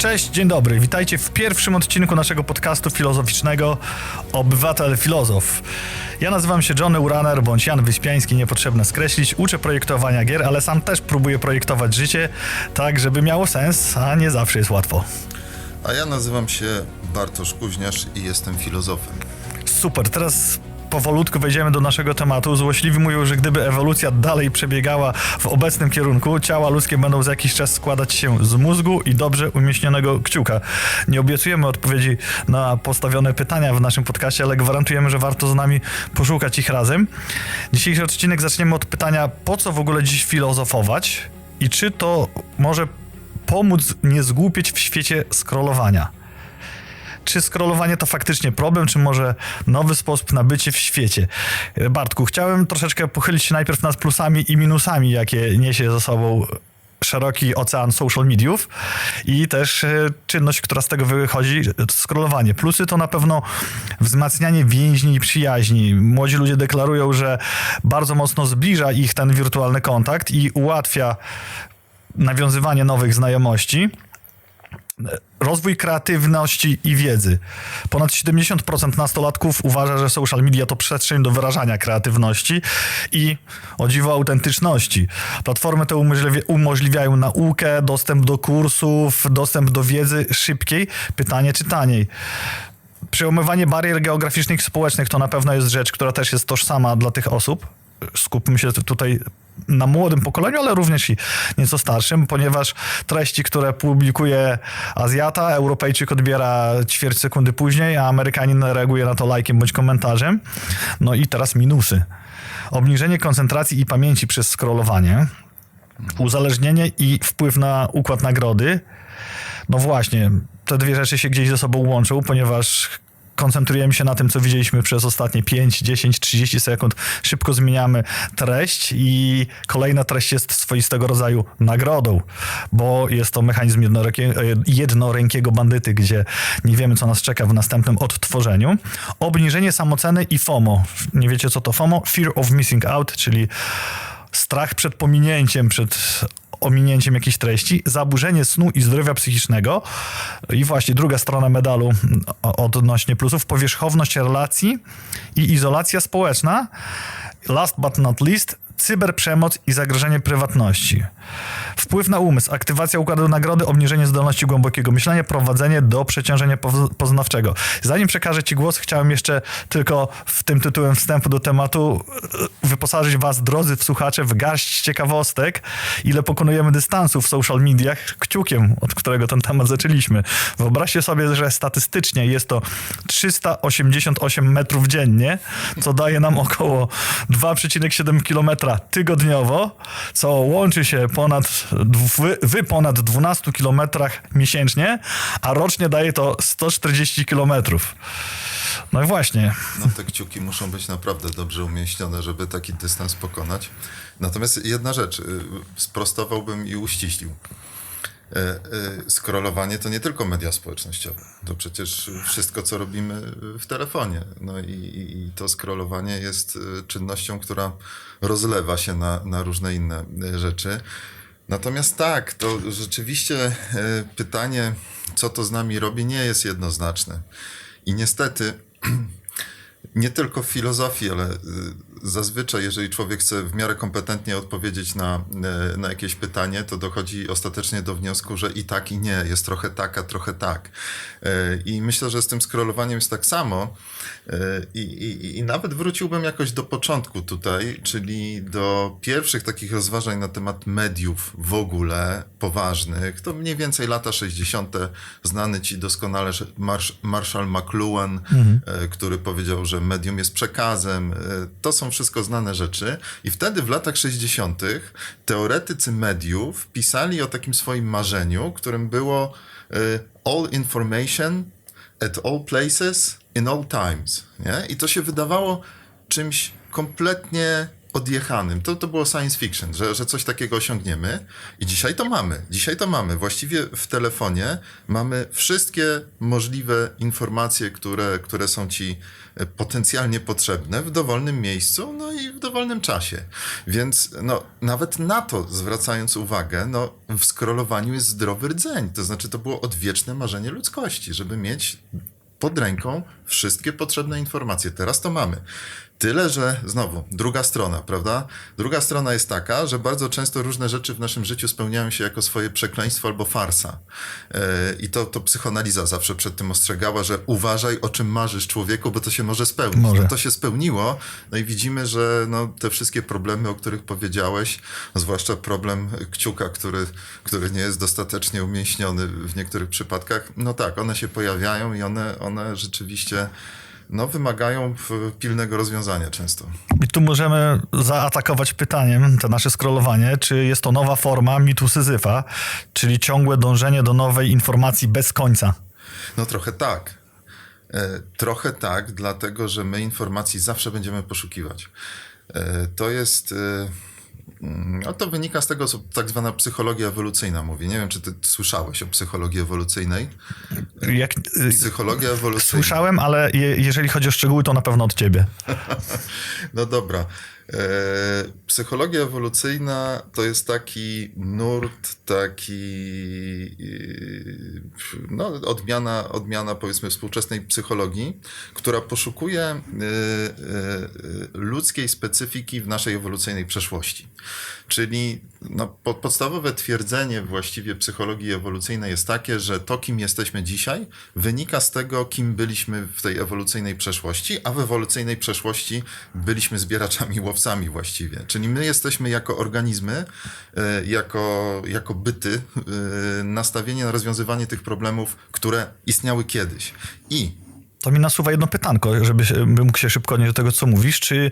Cześć, dzień dobry. Witajcie w pierwszym odcinku naszego podcastu filozoficznego Obywatel Filozof. Ja nazywam się Johnny Uraner, bądź Jan Wyspiański, niepotrzebne skreślić. Uczę projektowania gier, ale sam też próbuję projektować życie tak, żeby miało sens, a nie zawsze jest łatwo. A ja nazywam się Bartosz Kuźniarz i jestem filozofem. Super, teraz powolutku wejdziemy do naszego tematu. Złośliwi mówią, że gdyby ewolucja dalej przebiegała w obecnym kierunku, ciała ludzkie będą za jakiś czas składać się z mózgu i dobrze umieśnionego kciuka. Nie obiecujemy odpowiedzi na postawione pytania w naszym podcaście, ale gwarantujemy, że warto z nami poszukać ich razem. Dzisiejszy odcinek zaczniemy od pytania, po co w ogóle dziś filozofować i czy to może pomóc nie zgłupieć w świecie scrollowania. Czy scrollowanie to faktycznie problem, czy może nowy sposób na bycie w świecie? Bartku, chciałem troszeczkę pochylić się najpierw nad plusami i minusami, jakie niesie ze sobą szeroki ocean social mediów i też czynność, która z tego wychodzi, scrollowanie. Plusy to na pewno wzmacnianie więźni i przyjaźni. Młodzi ludzie deklarują, że bardzo mocno zbliża ich ten wirtualny kontakt i ułatwia nawiązywanie nowych znajomości. Rozwój kreatywności i wiedzy. Ponad 70% nastolatków uważa, że social media to przestrzeń do wyrażania kreatywności i, o dziwo, autentyczności. Platformy te umożliwiają naukę, dostęp do kursów, dostęp do wiedzy szybkiej. Pytanie, czy taniej? Przełamywanie barier geograficznych i społecznych to na pewno jest rzecz, która też jest tożsama dla tych osób. Skupmy się tutaj na młodym pokoleniu, ale również i nieco starszym, ponieważ treści, które publikuje Azjata, Europejczyk odbiera ćwierć sekundy później, a Amerykanin reaguje na to lajkiem bądź komentarzem. No i teraz minusy. Obniżenie koncentracji i pamięci przez scrollowanie, uzależnienie i wpływ na układ nagrody. No właśnie, te dwie rzeczy się gdzieś ze sobą łączą, ponieważ koncentrujemy się na tym, co widzieliśmy przez ostatnie 5, 10, 30 sekund. Szybko zmieniamy treść i kolejna treść jest swoistego rodzaju nagrodą, bo jest to mechanizm jednorękiego bandyty, gdzie nie wiemy, co nas czeka w następnym odtworzeniu. Obniżenie samoceny i FOMO. Nie wiecie, co to FOMO? Fear of missing out, czyli strach przed pominięciem, przed ominięciem jakiejś treści, zaburzenie snu i zdrowia psychicznego i właśnie druga strona medalu odnośnie plusów, powierzchowność relacji i izolacja społeczna. Last but not least, cyberprzemoc i zagrożenie prywatności. Wpływ na umysł, aktywacja układu nagrody, obniżenie zdolności głębokiego myślenia, prowadzenie do przeciążenia poznawczego. Zanim przekażę Ci głos, chciałem jeszcze tylko w tym tytułem wstępu do tematu wyposażyć Was, drodzy słuchacze, w garść ciekawostek, ile pokonujemy dystansu w social mediach kciukiem, od którego ten temat zaczęliśmy. Wyobraźcie sobie, że statystycznie jest to 388 metrów dziennie, co daje nam około 2,7 km tygodniowo, co łączy się w ponad 12 km miesięcznie, a rocznie daje to 140 km. No i właśnie. No te kciuki muszą być naprawdę dobrze umieśnione, żeby taki dystans pokonać. Natomiast jedna rzecz, sprostowałbym i uściślił. Scrollowanie to nie tylko media społecznościowe. To przecież wszystko, co robimy w telefonie. No i to scrollowanie jest czynnością, która rozlewa się na różne inne rzeczy. Natomiast tak, to rzeczywiście pytanie, co to z nami robi, nie jest jednoznaczne. I niestety nie tylko w filozofii, ale zazwyczaj, jeżeli człowiek chce w miarę kompetentnie odpowiedzieć na jakieś pytanie, to dochodzi ostatecznie do wniosku, że i tak, i nie. Jest trochę tak, a trochę tak. I myślę, że z tym scrollowaniem jest tak samo. I nawet wróciłbym jakoś do początku tutaj, czyli do pierwszych takich rozważań na temat mediów w ogóle poważnych. To mniej więcej lata 60. Znany ci doskonale Marshall McLuhan, który powiedział, że medium jest przekazem. To są wszystko znane rzeczy. I wtedy w latach 60. teoretycy mediów pisali o takim swoim marzeniu, którym było all information at all places in all times. Nie? I to się wydawało czymś kompletnie odjechanym. To było science fiction, że coś takiego osiągniemy i dzisiaj to mamy. Dzisiaj to mamy. Właściwie w telefonie mamy wszystkie możliwe informacje, które są ci potencjalnie potrzebne w dowolnym miejscu, no i w dowolnym czasie. Więc no, nawet na to zwracając uwagę, no, w scrollowaniu jest zdrowy rdzeń. To znaczy to było odwieczne marzenie ludzkości, żeby mieć pod ręką wszystkie potrzebne informacje. Teraz to mamy. Tyle, że znowu, druga strona, prawda? Druga strona jest taka, że bardzo często różne rzeczy w naszym życiu spełniają się jako swoje przekleństwo albo farsa. I to psychoanaliza zawsze przed tym ostrzegała, że uważaj, o czym marzysz, człowieku, bo to się może spełnić. Może. No to się spełniło, no i widzimy, że no, te wszystkie problemy, o których powiedziałeś, zwłaszcza problem kciuka, który nie jest dostatecznie umięśniony w niektórych przypadkach, no tak, one się pojawiają i one rzeczywiście no, wymagają pilnego rozwiązania często. I tu możemy zaatakować pytaniem, to nasze scrollowanie, czy jest to nowa forma mitu Syzyfa, czyli ciągłe dążenie do nowej informacji bez końca. No trochę tak. Trochę tak, dlatego że my informacji zawsze będziemy poszukiwać. To jest... No to wynika z tego, co tak zwana psychologia ewolucyjna mówi. Nie wiem, czy ty słyszałeś o psychologii ewolucyjnej? Psychologia ewolucyjna. Słyszałem, ale jeżeli chodzi o szczegóły, to na pewno od ciebie. No dobra. Psychologia ewolucyjna to jest taki nurt, no, odmiana powiedzmy współczesnej psychologii, która poszukuje ludzkiej specyfiki w naszej ewolucyjnej przeszłości. Czyli no, podstawowe twierdzenie właściwie psychologii ewolucyjnej jest takie, że to, kim jesteśmy dzisiaj, wynika z tego, kim byliśmy w tej ewolucyjnej przeszłości, a w ewolucyjnej przeszłości byliśmy zbieraczami, łowcami właściwie. Czyli my jesteśmy jako organizmy, jako byty, nastawieni na rozwiązywanie tych problemów, które istniały kiedyś. To mi nasuwa jedno pytanko, żebym mógł się szybko odnieść do tego, co mówisz. Czy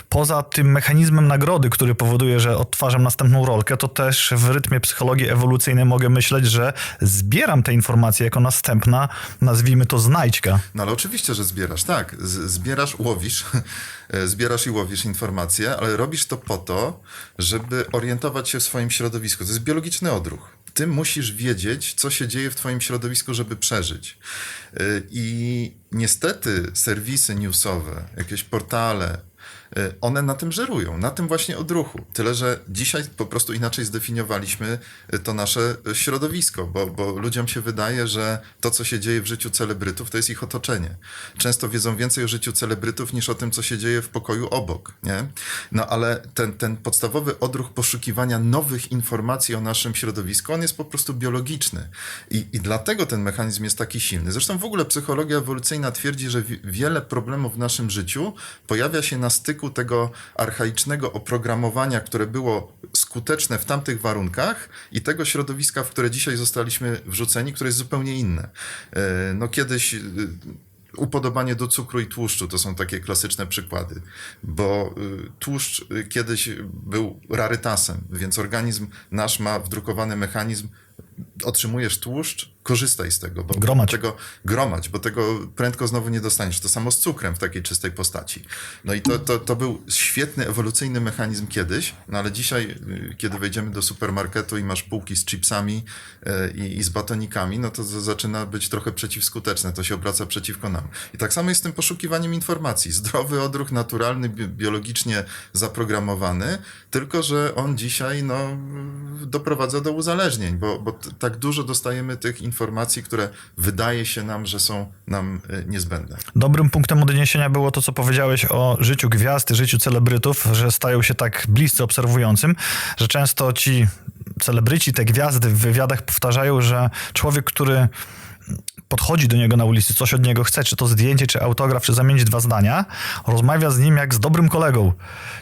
poza tym mechanizmem nagrody, który powoduje, że odtwarzam następną rolkę, to też w rytmie psychologii ewolucyjnej mogę myśleć, że zbieram te informacje jako następna, nazwijmy to znajdźka. No ale oczywiście, że zbierasz, tak. Zbierasz, łowisz, zbierasz i łowisz informacje, ale robisz to po to, żeby orientować się w swoim środowisku. To jest biologiczny odruch. Ty musisz wiedzieć, co się dzieje w twoim środowisku, żeby przeżyć. I niestety serwisy newsowe, jakieś portale, one na tym żerują, na tym właśnie odruchu. Tyle, że dzisiaj po prostu inaczej zdefiniowaliśmy to nasze środowisko, bo ludziom się wydaje, że to, co się dzieje w życiu celebrytów, to jest ich otoczenie. Często wiedzą więcej o życiu celebrytów niż o tym, co się dzieje w pokoju obok, nie? No ale ten podstawowy odruch poszukiwania nowych informacji o naszym środowisku, on jest po prostu biologiczny. I dlatego ten mechanizm jest taki silny. Zresztą w ogóle psychologia ewolucyjna twierdzi, że wiele problemów w naszym życiu pojawia się na styku tego archaicznego oprogramowania, które było skuteczne w tamtych warunkach i tego środowiska, w które dzisiaj zostaliśmy wrzuceni, które jest zupełnie inne. No kiedyś upodobanie do cukru i tłuszczu to są takie klasyczne przykłady, bo tłuszcz kiedyś był rarytasem, więc organizm nasz ma wdrukowany mechanizm, otrzymujesz tłuszcz, korzystaj z tego, bo gromadź, bo tego prędko znowu nie dostaniesz. To samo z cukrem w takiej czystej postaci. No i to był świetny, ewolucyjny mechanizm kiedyś, no ale dzisiaj, kiedy wejdziemy do supermarketu i masz półki z chipsami i z batonikami, no to zaczyna być trochę przeciwskuteczne, to się obraca przeciwko nam. I tak samo jest z tym poszukiwaniem informacji. Zdrowy odruch, naturalny, biologicznie zaprogramowany, tylko że on dzisiaj no, doprowadza do uzależnień, bo tak dużo dostajemy tych informacji, które wydaje się nam, że są nam niezbędne. Dobrym punktem odniesienia było to, co powiedziałeś o życiu gwiazd, życiu celebrytów, że stają się tak bliscy obserwującym, że często ci celebryci, te gwiazdy w wywiadach powtarzają, że człowiek, który podchodzi do niego na ulicy, coś od niego chce, czy to zdjęcie, czy autograf, czy zamienić 2 zdania, rozmawia z nim jak z dobrym kolegą.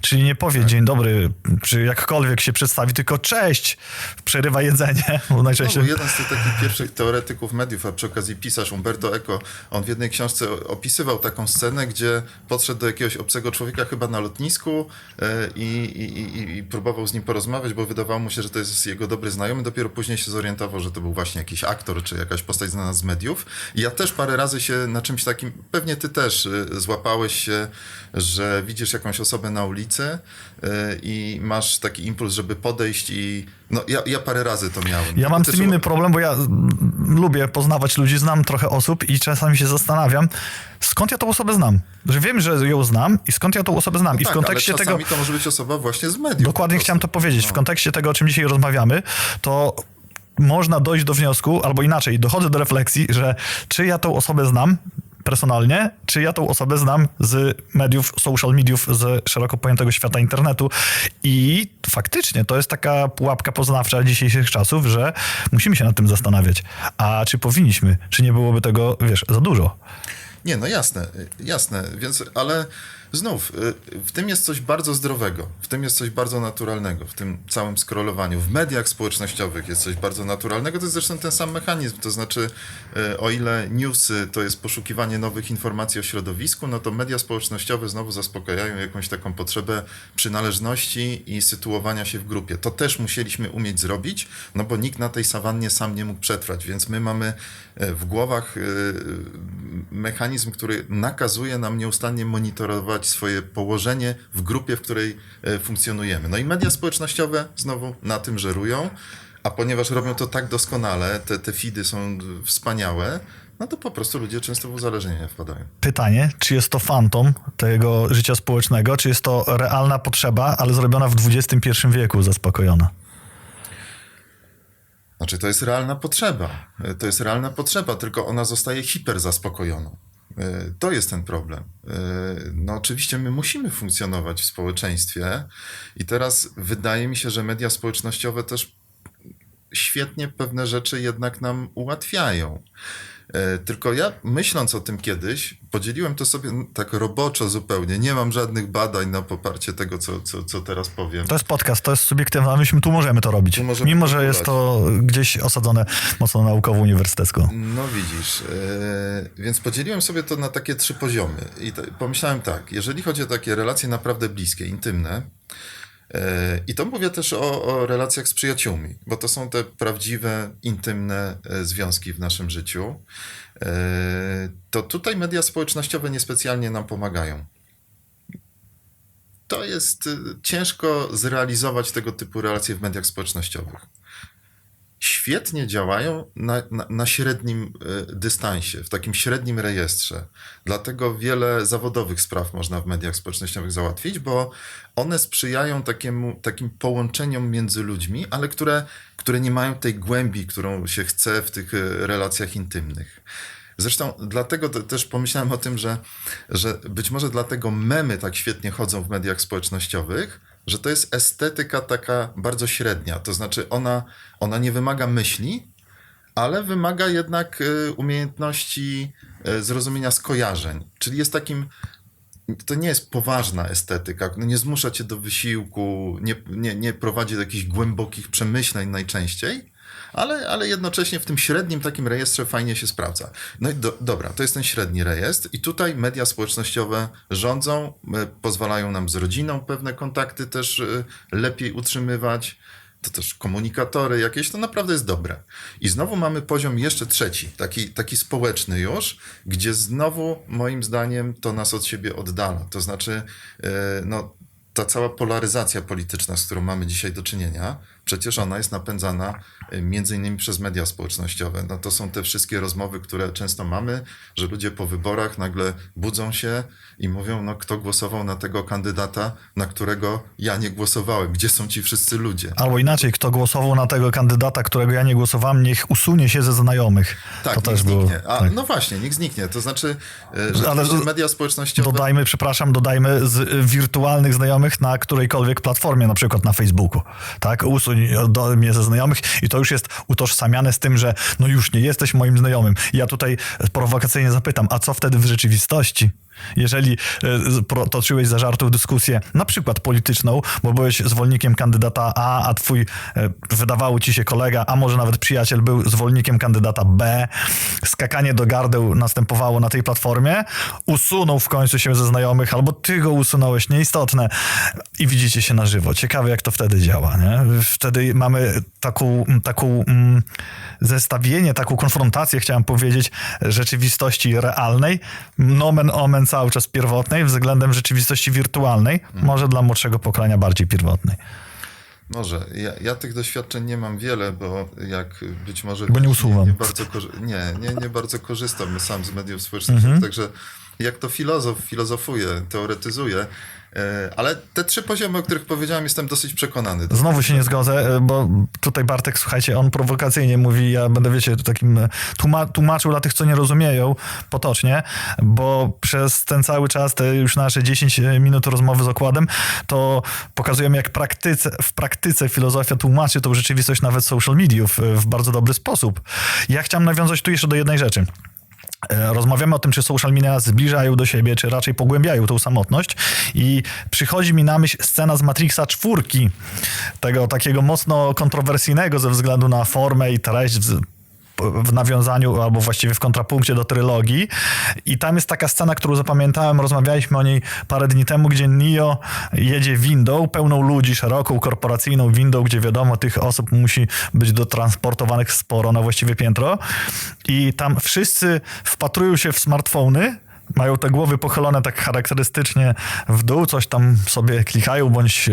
Czyli nie powie dzień dobry, czy jakkolwiek się przedstawi, tylko cześć, przerywa jedzenie. Bo najczęściej... No, jeden z tych takich pierwszych teoretyków mediów, a przy okazji pisarz Umberto Eco, on w jednej książce opisywał taką scenę, gdzie podszedł do jakiegoś obcego człowieka chyba na lotnisku i próbował z nim porozmawiać, bo wydawało mu się, że to jest jego dobry znajomy. Dopiero później się zorientował, że to był właśnie jakiś aktor, czy jakaś postać znana z mediów. mediów. I ja też parę razy się na czymś takim, pewnie ty też złapałeś się, że widzisz jakąś osobę na ulicy i masz taki impuls, żeby podejść i... No ja parę razy to miałem. Ja mam z Też tym inny problem, bo ja lubię poznawać ludzi, znam trochę osób i czasami się zastanawiam, skąd ja tą osobę znam. Że wiem, że ją znam i skąd ja tą osobę znam. I w tak, kontekście ale tego... czasami to może być osoba właśnie z mediów. Dokładnie chciałem to powiedzieć. W kontekście tego, o czym dzisiaj rozmawiamy, to można dojść do wniosku, albo inaczej, dochodzę do refleksji, że czy ja tą osobę znam personalnie, czy ja tą osobę znam z mediów, social mediów, z szeroko pojętego świata internetu. I faktycznie to jest taka pułapka poznawcza dzisiejszych czasów, że musimy się nad tym zastanawiać. A czy powinniśmy? Czy nie byłoby tego, za dużo? Nie, no jasne, więc, ale znów, w tym jest coś bardzo zdrowego, w tym jest coś bardzo naturalnego, w tym całym scrollowaniu. W mediach społecznościowych jest coś bardzo naturalnego, to jest zresztą ten sam mechanizm, to znaczy o ile newsy to jest poszukiwanie nowych informacji o środowisku, no to media społecznościowe znowu zaspokajają jakąś taką potrzebę przynależności i sytuowania się w grupie. To też musieliśmy umieć zrobić, no bo nikt na tej sawannie sam nie mógł przetrwać, więc my mamy w głowach mechanizm, który nakazuje nam nieustannie monitorować swoje położenie w grupie, w której funkcjonujemy. No i media społecznościowe znowu na tym żerują, a ponieważ robią to tak doskonale, te feedy są wspaniałe, no to po prostu ludzie często w uzależnienie wpadają. Pytanie, czy jest to fantom tego życia społecznego, czy jest to realna potrzeba, ale zrobiona w XXI wieku, zaspokojona? Znaczy, to jest realna potrzeba. To jest realna potrzeba, tylko ona zostaje hiperzaspokojoną. To jest ten problem. No oczywiście my musimy funkcjonować w społeczeństwie i teraz wydaje mi się, że media społecznościowe też świetnie pewne rzeczy jednak nam ułatwiają. Tylko ja, myśląc o tym kiedyś, podzieliłem to sobie tak roboczo zupełnie. Nie mam żadnych badań na poparcie tego, co teraz powiem. To jest podcast, to jest subiektywne, a myśmy tu możemy to robić. Mimo, że jest to gdzieś osadzone mocno naukowo-uniwersytecko. No widzisz, więc podzieliłem sobie to na takie 3 poziomy. I pomyślałem tak, jeżeli chodzi o takie relacje naprawdę bliskie, intymne, i to mówię też o relacjach z przyjaciółmi, bo to są te prawdziwe, intymne związki w naszym życiu. To tutaj media społecznościowe niespecjalnie nam pomagają. To jest ciężko zrealizować tego typu relacje w mediach społecznościowych. Świetnie działają na średnim dystansie, w takim średnim rejestrze. Dlatego wiele zawodowych spraw można w mediach społecznościowych załatwić, bo one sprzyjają takim połączeniom między ludźmi, ale które nie mają tej głębi, którą się chce w tych relacjach intymnych. Zresztą dlatego też pomyślałem o tym, że być może dlatego memy tak świetnie chodzą w mediach społecznościowych, że to jest estetyka taka bardzo średnia. To znaczy ona nie wymaga myśli, ale wymaga jednak umiejętności zrozumienia skojarzeń. Czyli jest to nie jest poważna estetyka, nie zmusza cię do wysiłku, nie prowadzi do jakichś głębokich przemyśleń najczęściej, ale jednocześnie w tym średnim takim rejestrze fajnie się sprawdza. No i dobra, to jest ten średni rejestr i tutaj media społecznościowe rządzą, pozwalają nam z rodziną pewne kontakty też lepiej utrzymywać, to też komunikatory jakieś, to naprawdę jest dobre. I znowu mamy poziom jeszcze trzeci, taki społeczny już, gdzie znowu moim zdaniem to nas od siebie oddala. To znaczy, ta cała polaryzacja polityczna, z którą mamy dzisiaj do czynienia, przecież ona jest napędzana między innymi przez media społecznościowe. No to są te wszystkie rozmowy, które często mamy, że ludzie po wyborach nagle budzą się i mówią, kto głosował na tego kandydata, na którego ja nie głosowałem. Gdzie są ci wszyscy ludzie? Albo inaczej, kto głosował na tego kandydata, którego ja nie głosowałem, niech usunie się ze znajomych. Tak, to też było. Tak. No właśnie, niech zniknie. To znaczy, że media społecznościowe... Dodajmy z wirtualnych znajomych na którejkolwiek platformie, na przykład na Facebooku. Tak? Usuń do mnie ze znajomych i to już jest utożsamiane z tym, że już nie jesteś moim znajomym. Ja tutaj prowokacyjnie zapytam, a co wtedy w rzeczywistości? Jeżeli toczyłeś za żartów dyskusję, na przykład polityczną, bo byłeś zwolennikiem kandydata A twój wydawało ci się kolega, a może nawet przyjaciel był zwolennikiem kandydata B, skakanie do gardeł następowało na tej platformie, usunął w końcu się ze znajomych, albo ty go usunąłeś, nieistotne, i widzicie się na żywo. Ciekawe, jak to wtedy działa, nie? Wtedy mamy taką zestawienie, taką konfrontację, chciałem powiedzieć, rzeczywistości realnej, nomen omen cały czas pierwotnej, względem rzeczywistości wirtualnej, może dla młodszego pokolenia bardziej pierwotnej. Może. Ja tych doświadczeń nie mam wiele, bo jak być może... Bo nie usuwam. Nie bardzo korzystam sam z mediów społecznościowych, także jak to filozof filozofuje, teoretyzuje, ale te 3 poziomy, o których powiedziałem, jestem dosyć przekonany. Znowu się nie zgodzę, bo tutaj Bartek, słuchajcie, on prowokacyjnie mówi, ja będę, wiecie, takim tłumaczył dla tych, co nie rozumieją, potocznie, bo przez ten cały czas, te już nasze 10 minut rozmowy z Okładem, to pokazujemy, jak w praktyce filozofia tłumaczy tą rzeczywistość nawet social mediów w bardzo dobry sposób. Ja chciałem nawiązać tu jeszcze do jednej rzeczy. Rozmawiamy o tym, czy social media nas zbliżają do siebie, czy raczej pogłębiają tą samotność, i przychodzi mi na myśl scena z Matrixa 4, tego takiego mocno kontrowersyjnego ze względu na formę i treść w nawiązaniu, albo właściwie w kontrapunkcie do trylogii. I tam jest taka scena, którą zapamiętałem, rozmawialiśmy o niej parę dni temu, gdzie Neo jedzie windą, pełną ludzi, szeroką, korporacyjną windą, gdzie wiadomo, tych osób musi być dotransportowanych sporo na właściwe piętro. I tam wszyscy wpatrują się w smartfony, mają te głowy pochylone tak charakterystycznie w dół, coś tam sobie klikają, bądź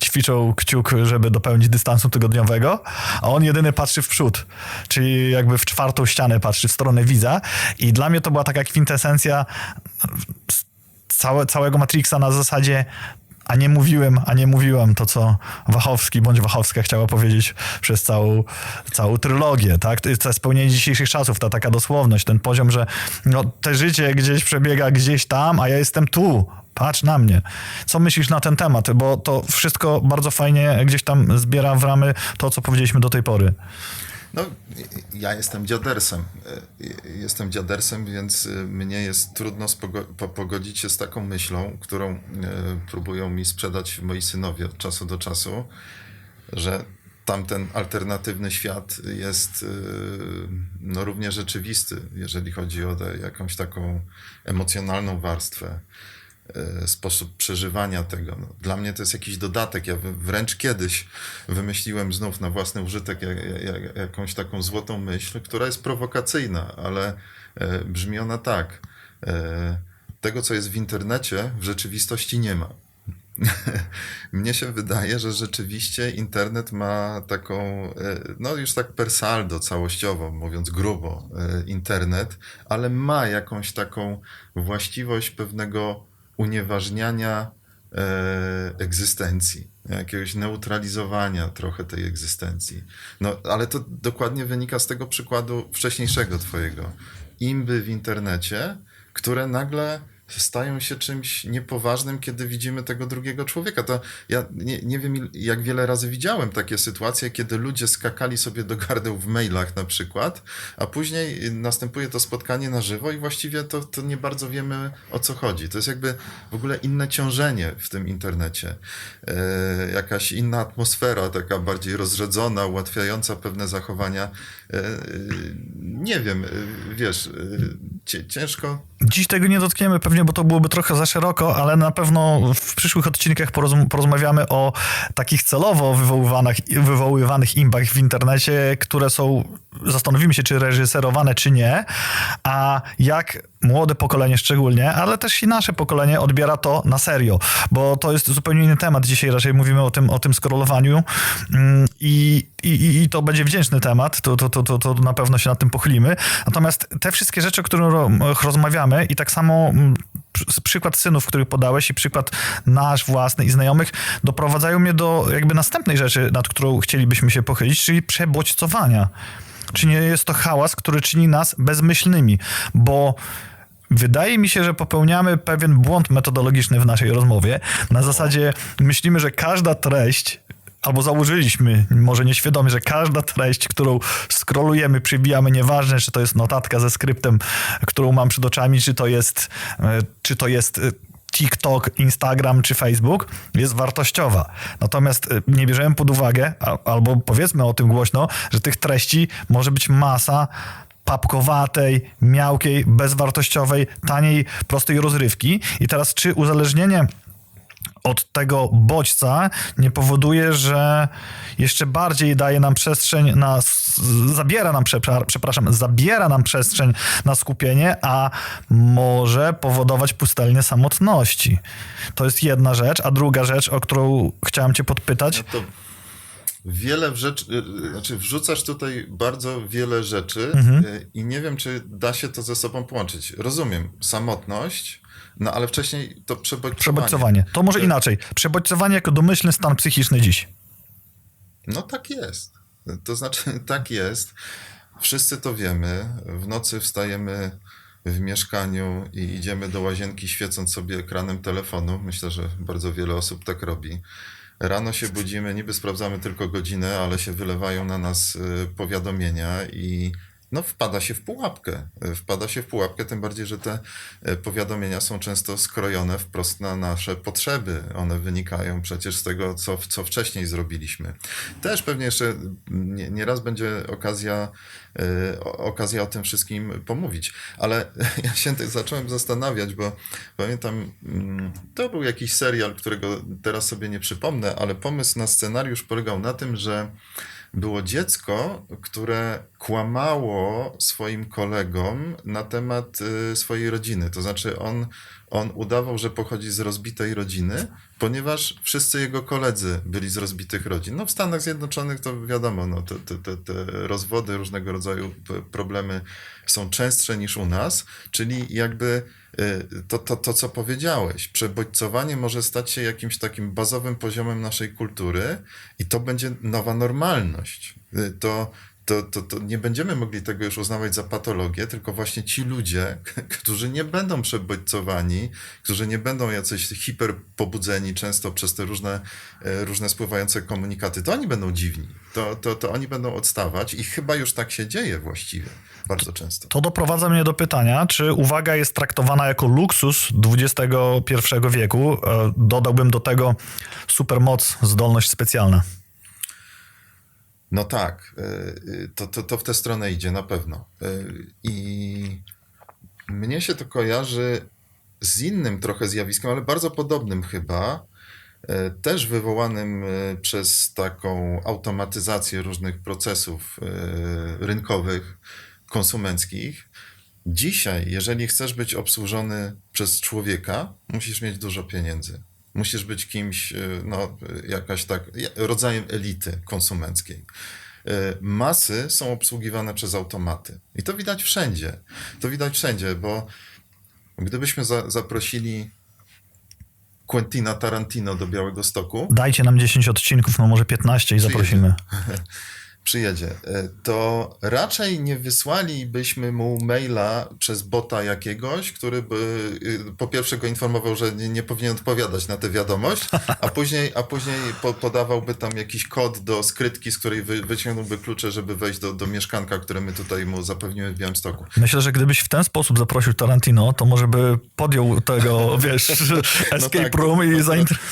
ćwiczą kciuk, żeby dopełnić dystansu tygodniowego, a on jedyny patrzy w przód, czyli jakby w 4. ścianę patrzy, w stronę widza. I dla mnie to była taka kwintesencja całego Matrixa na zasadzie a nie mówiłem to, co Wachowski bądź Wachowska chciała powiedzieć przez całą trylogię, tak? To jest spełnienie dzisiejszych czasów, ta taka dosłowność, ten poziom, że no, te życie gdzieś przebiega gdzieś tam, a ja jestem tu. Patrz na mnie. Co myślisz na ten temat? Bo to wszystko bardzo fajnie gdzieś tam zbiera w ramy to, co powiedzieliśmy do tej pory. No, ja jestem dziadersem. Jestem dziadersem, więc mnie jest trudno pogodzić się z taką myślą, którą próbują mi sprzedać moi synowie od czasu do czasu, że tamten alternatywny świat jest no, równie rzeczywisty, jeżeli chodzi o jakąś taką emocjonalną warstwę, sposób przeżywania tego. No, dla mnie to jest jakiś dodatek. Ja wręcz kiedyś wymyśliłem znów na własny użytek jakąś taką złotą myśl, która jest prowokacyjna, ale brzmi ona tak. Tego, co jest w internecie, w rzeczywistości nie ma. Mnie się wydaje, że rzeczywiście internet ma taką, no już tak per saldo, całościowo, mówiąc grubo, internet, ale ma jakąś taką właściwość pewnego unieważniania egzystencji, jakiegoś neutralizowania trochę tej egzystencji. No, ale to dokładnie wynika z tego przykładu wcześniejszego twojego. Imby w internecie, które nagle stają się czymś niepoważnym, kiedy widzimy tego drugiego człowieka. To ja nie wiem, jak wiele razy widziałem takie sytuacje, kiedy ludzie skakali sobie do gardeł w mailach na przykład, a później następuje to spotkanie na żywo i właściwie to nie bardzo wiemy, o co chodzi. To jest jakby w ogóle inne ciążenie w tym internecie. Jakaś inna atmosfera, taka bardziej rozrzedzona, ułatwiająca pewne zachowania. Nie wiem, wiesz, ciężko. Dziś tego nie dotkniemy pewnie, bo to byłoby trochę za szeroko, ale na pewno w przyszłych odcinkach porozmawiamy o takich celowo wywoływanych imbach w internecie, które są, zastanowimy się, czy reżyserowane, czy nie, a jak młode pokolenie szczególnie, ale też i nasze pokolenie odbiera to na serio, bo to jest zupełnie inny temat. Dzisiaj raczej mówimy o tym scrollowaniu i to będzie wdzięczny temat, to na pewno się nad tym pochylimy. Natomiast te wszystkie rzeczy, o których rozmawiamy, i tak samo przykład synów, który podałeś, i przykład nasz własny i znajomych, doprowadzają mnie do jakby następnej rzeczy, nad którą chcielibyśmy się pochylić, czyli przebodźcowania. Czy nie jest to hałas, który czyni nas bezmyślnymi? Bo wydaje mi się, że popełniamy pewien błąd metodologiczny w naszej rozmowie. Na zasadzie myślimy, że każda treść, albo założyliśmy, może nieświadomie, że każda treść, którą scrollujemy, przybijamy, nieważne, czy to jest notatka ze skryptem, którą mam przed oczami, czy to jest TikTok, Instagram czy Facebook, jest wartościowa. Natomiast nie bierzemy pod uwagę, albo powiedzmy o tym głośno, że tych treści może być masa papkowatej, miałkiej, bezwartościowej, taniej, prostej rozrywki. I teraz czy uzależnienie od tego bodźca nie powoduje, że jeszcze bardziej daje nam przestrzeń na, zabiera nam przestrzeń na skupienie, a może powodować pustelnię samotności. To jest jedna rzecz, a druga rzecz, o którą chciałem cię podpytać. No to wiele rzeczy, znaczy wrzucasz tutaj bardzo wiele rzeczy i nie wiem, czy da się to ze sobą połączyć. Rozumiem, samotność, no ale wcześniej to Przebodźcowanie. To może inaczej. Przebodźcowanie jako domyślny stan psychiczny dziś. No tak jest. To znaczy tak jest. Wszyscy to wiemy. W nocy wstajemy w mieszkaniu i idziemy do łazienki świecąc sobie ekranem telefonu. Myślę, że bardzo wiele osób tak robi. Rano się budzimy, niby sprawdzamy tylko godzinę, ale się wylewają na nas powiadomienia i no wpada się w pułapkę. Wpada się w pułapkę, tym bardziej, że te powiadomienia są często skrojone wprost na nasze potrzeby. One wynikają przecież z tego, co wcześniej zrobiliśmy. Też pewnie jeszcze nieraz będzie okazja o tym wszystkim pomówić. Ale ja się zacząłem zastanawiać, bo pamiętam, to był jakiś serial, którego teraz sobie nie przypomnę, ale pomysł na scenariusz polegał na tym, że było dziecko, które kłamało swoim kolegom na temat swojej rodziny. To znaczy on udawał, że pochodzi z rozbitej rodziny, ponieważ wszyscy jego koledzy byli z rozbitych rodzin. No w Stanach Zjednoczonych to wiadomo, no, te rozwody, różnego rodzaju problemy są częstsze niż u nas, czyli jakby to, co powiedziałeś, przebodźcowanie może stać się jakimś takim bazowym poziomem naszej kultury i to będzie nowa normalność. To nie będziemy mogli tego już uznawać za patologię, tylko właśnie ci ludzie, którzy nie będą przebodźcowani, którzy nie będą jacyś hiperpobudzeni często przez te różne spływające komunikaty, to oni będą dziwni, to oni będą odstawać i chyba już tak się dzieje właściwie bardzo często. To doprowadza mnie do pytania, czy uwaga jest traktowana jako luksus XXI wieku? Dodałbym do tego supermoc, zdolność specjalna. No tak, to w tę stronę idzie na pewno. I mnie się to kojarzy z innym trochę zjawiskiem, ale bardzo podobnym chyba, też wywołanym przez taką automatyzację różnych procesów rynkowych, konsumenckich. Dzisiaj, jeżeli chcesz być obsłużony przez człowieka, musisz mieć dużo pieniędzy. Musisz być kimś, no, rodzajem elity konsumenckiej. Masy są obsługiwane przez automaty. I to widać wszędzie. To widać wszędzie, bo gdybyśmy zaprosili Quentina Tarantino do Białegostoku... Dajcie nam 10 odcinków, no może 15 i zaprosimy. Przyjedzie, to raczej nie wysłalibyśmy mu maila przez bota jakiegoś, który by po pierwsze go informował, że nie powinien odpowiadać na tę wiadomość, a później podawałby tam jakiś kod do skrytki, z której wyciągnąłby klucze, żeby wejść do mieszkanka, które my tutaj mu zapewnimy w Białymstoku. Myślę, że gdybyś w ten sposób zaprosił Tarantino, to może by podjął tego, wiesz, escape room i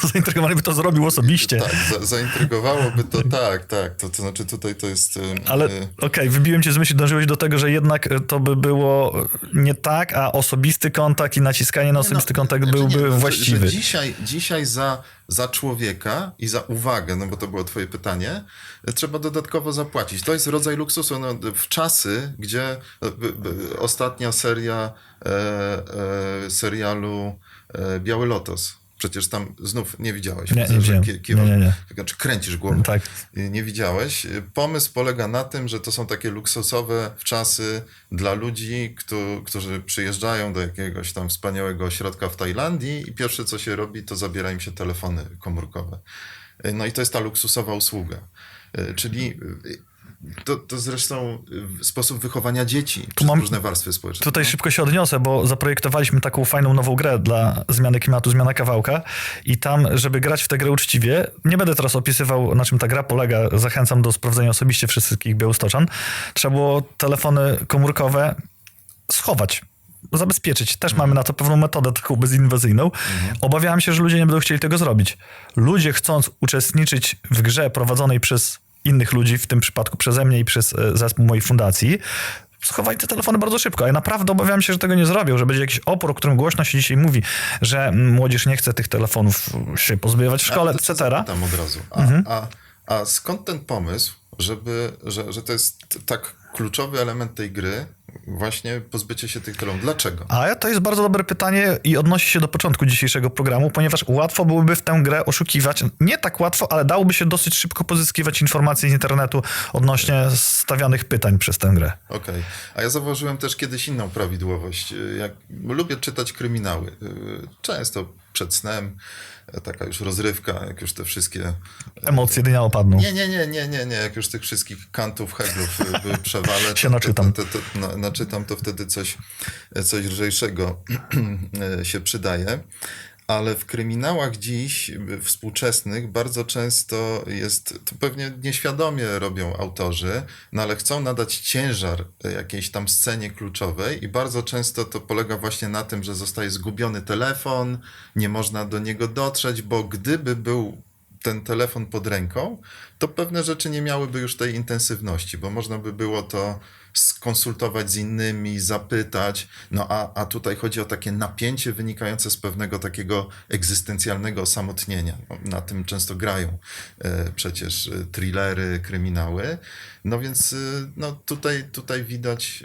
zaintrygowany by to zrobił osobiście. Tak, zaintrygowałoby to, tak. To znaczy tutaj to jest... Ale okej, wybiłem cię z myśli, dążyłeś do tego, że jednak to by było nie tak, a osobisty kontakt i naciskanie na osobisty kontakt byłby właściwy. Że dzisiaj za człowieka i za uwagę, no bo to było twoje pytanie, trzeba dodatkowo zapłacić. To jest rodzaj luksusu. No, w czasy, gdzie ostatnia seria serialu Biały Lotos, przecież tam znów nie widziałeś. Nie widziałem. Nie. Znaczy kręcisz głową. Tak. Nie widziałeś. Pomysł polega na tym, że to są takie luksusowe wczasy dla ludzi, którzy przyjeżdżają do jakiegoś tam wspaniałego ośrodka w Tajlandii i pierwsze co się robi, to zabiera im się telefony komórkowe. No i to jest ta luksusowa usługa. Czyli To zresztą sposób wychowania dzieci przez mam- różne warstwy społeczne. Tutaj szybko się odniosę, bo zaprojektowaliśmy taką fajną nową grę dla zmiany klimatu, zmiana kawałka i tam, żeby grać w tę grę uczciwie, nie będę teraz opisywał, na czym ta gra polega, zachęcam do sprawdzenia osobiście wszystkich białostoczan, trzeba było telefony komórkowe schować, zabezpieczyć. Też mamy na to pewną metodę taką bezinwazyjną. Obawiałem się, że ludzie nie będą chcieli tego zrobić. Ludzie, chcąc uczestniczyć w grze prowadzonej przez innych ludzi, w tym przypadku przeze mnie i przez zespół mojej fundacji, schowali te telefony bardzo szybko. Ja naprawdę obawiałem się, że tego nie zrobią, że będzie jakiś opór, o którym głośno się dzisiaj mówi, że młodzież nie chce tych telefonów się pozbywać w szkole, etc. Tam od razu. A skąd ten pomysł, że to jest tak kluczowy element tej gry, właśnie pozbycie się tych telefonów? Dlaczego? A to jest bardzo dobre pytanie i odnosi się do początku dzisiejszego programu, ponieważ łatwo byłoby w tę grę oszukiwać. Nie tak łatwo, ale dałoby się dosyć szybko pozyskiwać informacje z internetu odnośnie stawianych pytań przez tę grę. Okej. A ja zauważyłem też kiedyś inną prawidłowość. Lubię czytać kryminały. Często przed snem, taka już rozrywka, jak już te wszystkie... Emocje dnia opadną. Nie. Jak już tych wszystkich kantów, heglów przewalę, Się naczytam. Naczytam, to wtedy coś lżejszego się przydaje. Ale w kryminałach dziś, współczesnych, bardzo często jest, to pewnie nieświadomie robią autorzy, no ale chcą nadać ciężar jakiejś tam scenie kluczowej i bardzo często to polega właśnie na tym, że zostaje zgubiony telefon, nie można do niego dotrzeć, bo gdyby był ten telefon pod ręką, to pewne rzeczy nie miałyby już tej intensywności, bo można by było to skonsultować z innymi, zapytać, no a tutaj chodzi o takie napięcie wynikające z pewnego takiego egzystencjalnego osamotnienia. No, na tym często grają przecież thrillery, kryminały. No więc no tutaj widać,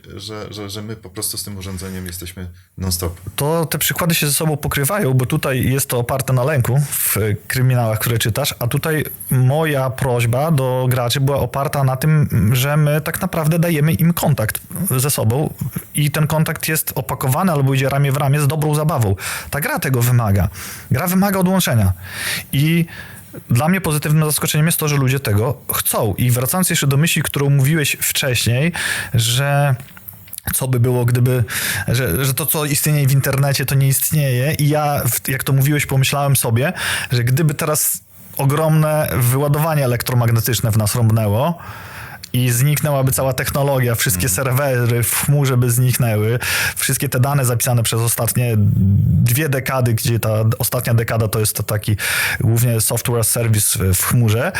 że my po prostu z tym urządzeniem jesteśmy non-stop. To te przykłady się ze sobą pokrywają, bo tutaj jest to oparte na lęku w kryminałach, które czytasz, a tutaj moja prośba do graczy była oparta na tym, że my tak naprawdę dajemy im kontakt ze sobą i ten kontakt jest opakowany albo idzie ramię w ramię z dobrą zabawą. Ta gra tego wymaga. Gra wymaga odłączenia. I dla mnie pozytywnym zaskoczeniem jest to, że ludzie tego chcą. I wracając jeszcze do myśli, którą mówiłeś wcześniej, że co by było, gdyby, że to, co istnieje w internecie, to nie istnieje. I ja, jak to mówiłeś, pomyślałem sobie, że gdyby teraz ogromne wyładowanie elektromagnetyczne w nas rąbnęło i zniknęłaby cała technologia, wszystkie serwery w chmurze by zniknęły, wszystkie te dane zapisane przez ostatnie 2 dekady, gdzie ta ostatnia dekada to jest to taki głównie software service w chmurze,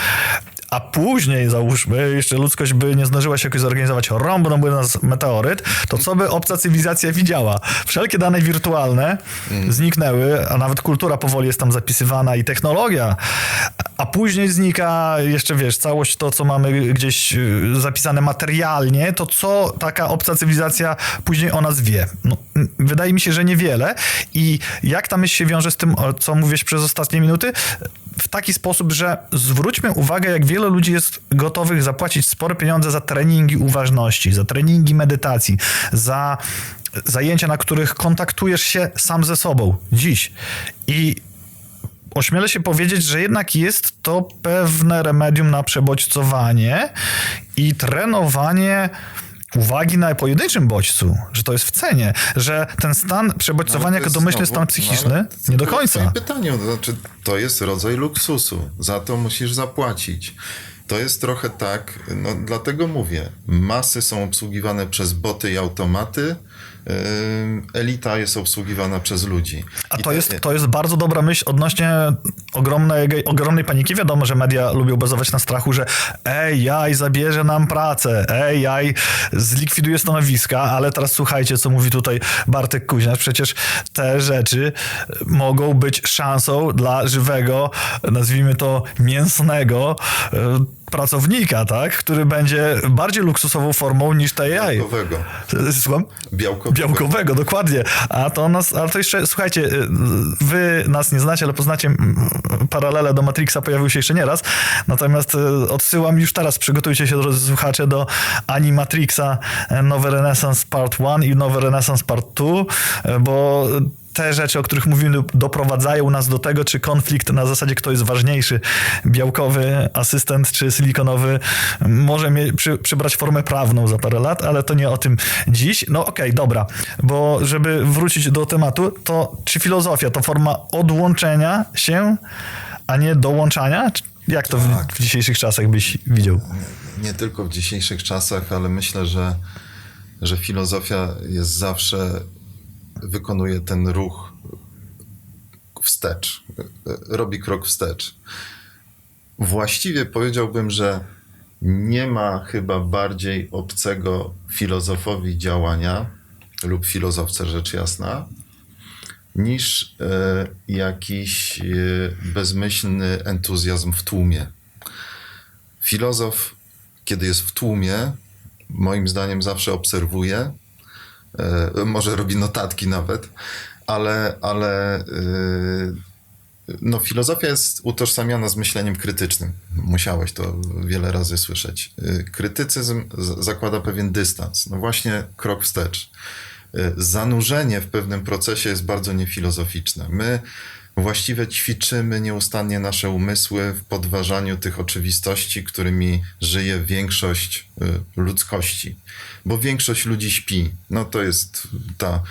a później, załóżmy, jeszcze ludzkość by nie zdążyła się jakoś zorganizować, rąbnąłby nas meteoryt, to co by obca cywilizacja widziała? Wszelkie dane wirtualne zniknęły, a nawet kultura powoli jest tam zapisywana i technologia, a później znika jeszcze, wiesz, całość to, co mamy gdzieś zapisane materialnie, to co taka obca cywilizacja później o nas wie? No, wydaje mi się, że niewiele. I jak ta myśl się wiąże z tym, co mówiłeś przez ostatnie minuty? W taki sposób, że zwróćmy uwagę, jak wiele ludzi jest gotowych zapłacić spore pieniądze za treningi uważności, za treningi medytacji, za zajęcia, na których kontaktujesz się sam ze sobą dziś. I ośmielę się powiedzieć, że jednak jest to pewne remedium na przebodźcowanie i trenowanie uwagi na pojedynczym bodźcu, że to jest w cenie, że ten stan przebodźcowania jako domyślny stan psychiczny nie do końca. Pytanie, to znaczy, to jest rodzaj luksusu, za to musisz zapłacić. To jest trochę tak, no dlatego mówię, masy są obsługiwane przez boty i automaty, elita jest obsługiwana przez ludzi. A to jest bardzo dobra myśl odnośnie ogromnej paniki. Wiadomo, że media lubią bazować na strachu, że AI zabierze nam pracę, AI zlikwiduje stanowiska, ale teraz słuchajcie, co mówi tutaj Bartek Kuźniarz. Przecież te rzeczy mogą być szansą dla żywego, nazwijmy to mięsnego pracownika, tak? Który będzie bardziej luksusową formą niż ta AI. Białkowego. Słucham? Białkowego, dokładnie. Ale to jeszcze, słuchajcie, wy nas nie znacie, ale poznacie paralele do Matrixa, pojawił się jeszcze nieraz. Natomiast odsyłam już teraz, przygotujcie się, drodzy słuchacze, do Animatrixa Nowy Renaissance Part 1 i Nowy Renaissance Part 2, bo te rzeczy, o których mówimy, doprowadzają nas do tego, czy konflikt na zasadzie, kto jest ważniejszy, białkowy asystent czy silikonowy, może przybrać formę prawną za parę lat, ale to nie o tym dziś. No okej, dobra, bo żeby wrócić do tematu, to czy filozofia to forma odłączenia się, a nie dołączania? Jak to w dzisiejszych czasach byś widział? Nie tylko w dzisiejszych czasach, ale myślę, że filozofia jest zawsze, wykonuje ten ruch wstecz, robi krok wstecz. Właściwie powiedziałbym, że nie ma chyba bardziej obcego filozofowi działania lub filozofce, rzecz jasna, niż jakiś bezmyślny entuzjazm w tłumie. Filozof, kiedy jest w tłumie, moim zdaniem zawsze obserwuje, może robi notatki nawet, ale no, filozofia jest utożsamiana z myśleniem krytycznym. Musiałeś to wiele razy słyszeć. Krytycyzm zakłada pewien dystans, no właśnie krok wstecz. Zanurzenie w pewnym procesie jest bardzo niefilozoficzne. My właściwie ćwiczymy nieustannie nasze umysły w podważaniu tych oczywistości, którymi żyje większość ludzkości. Bo większość ludzi śpi. No to jest ta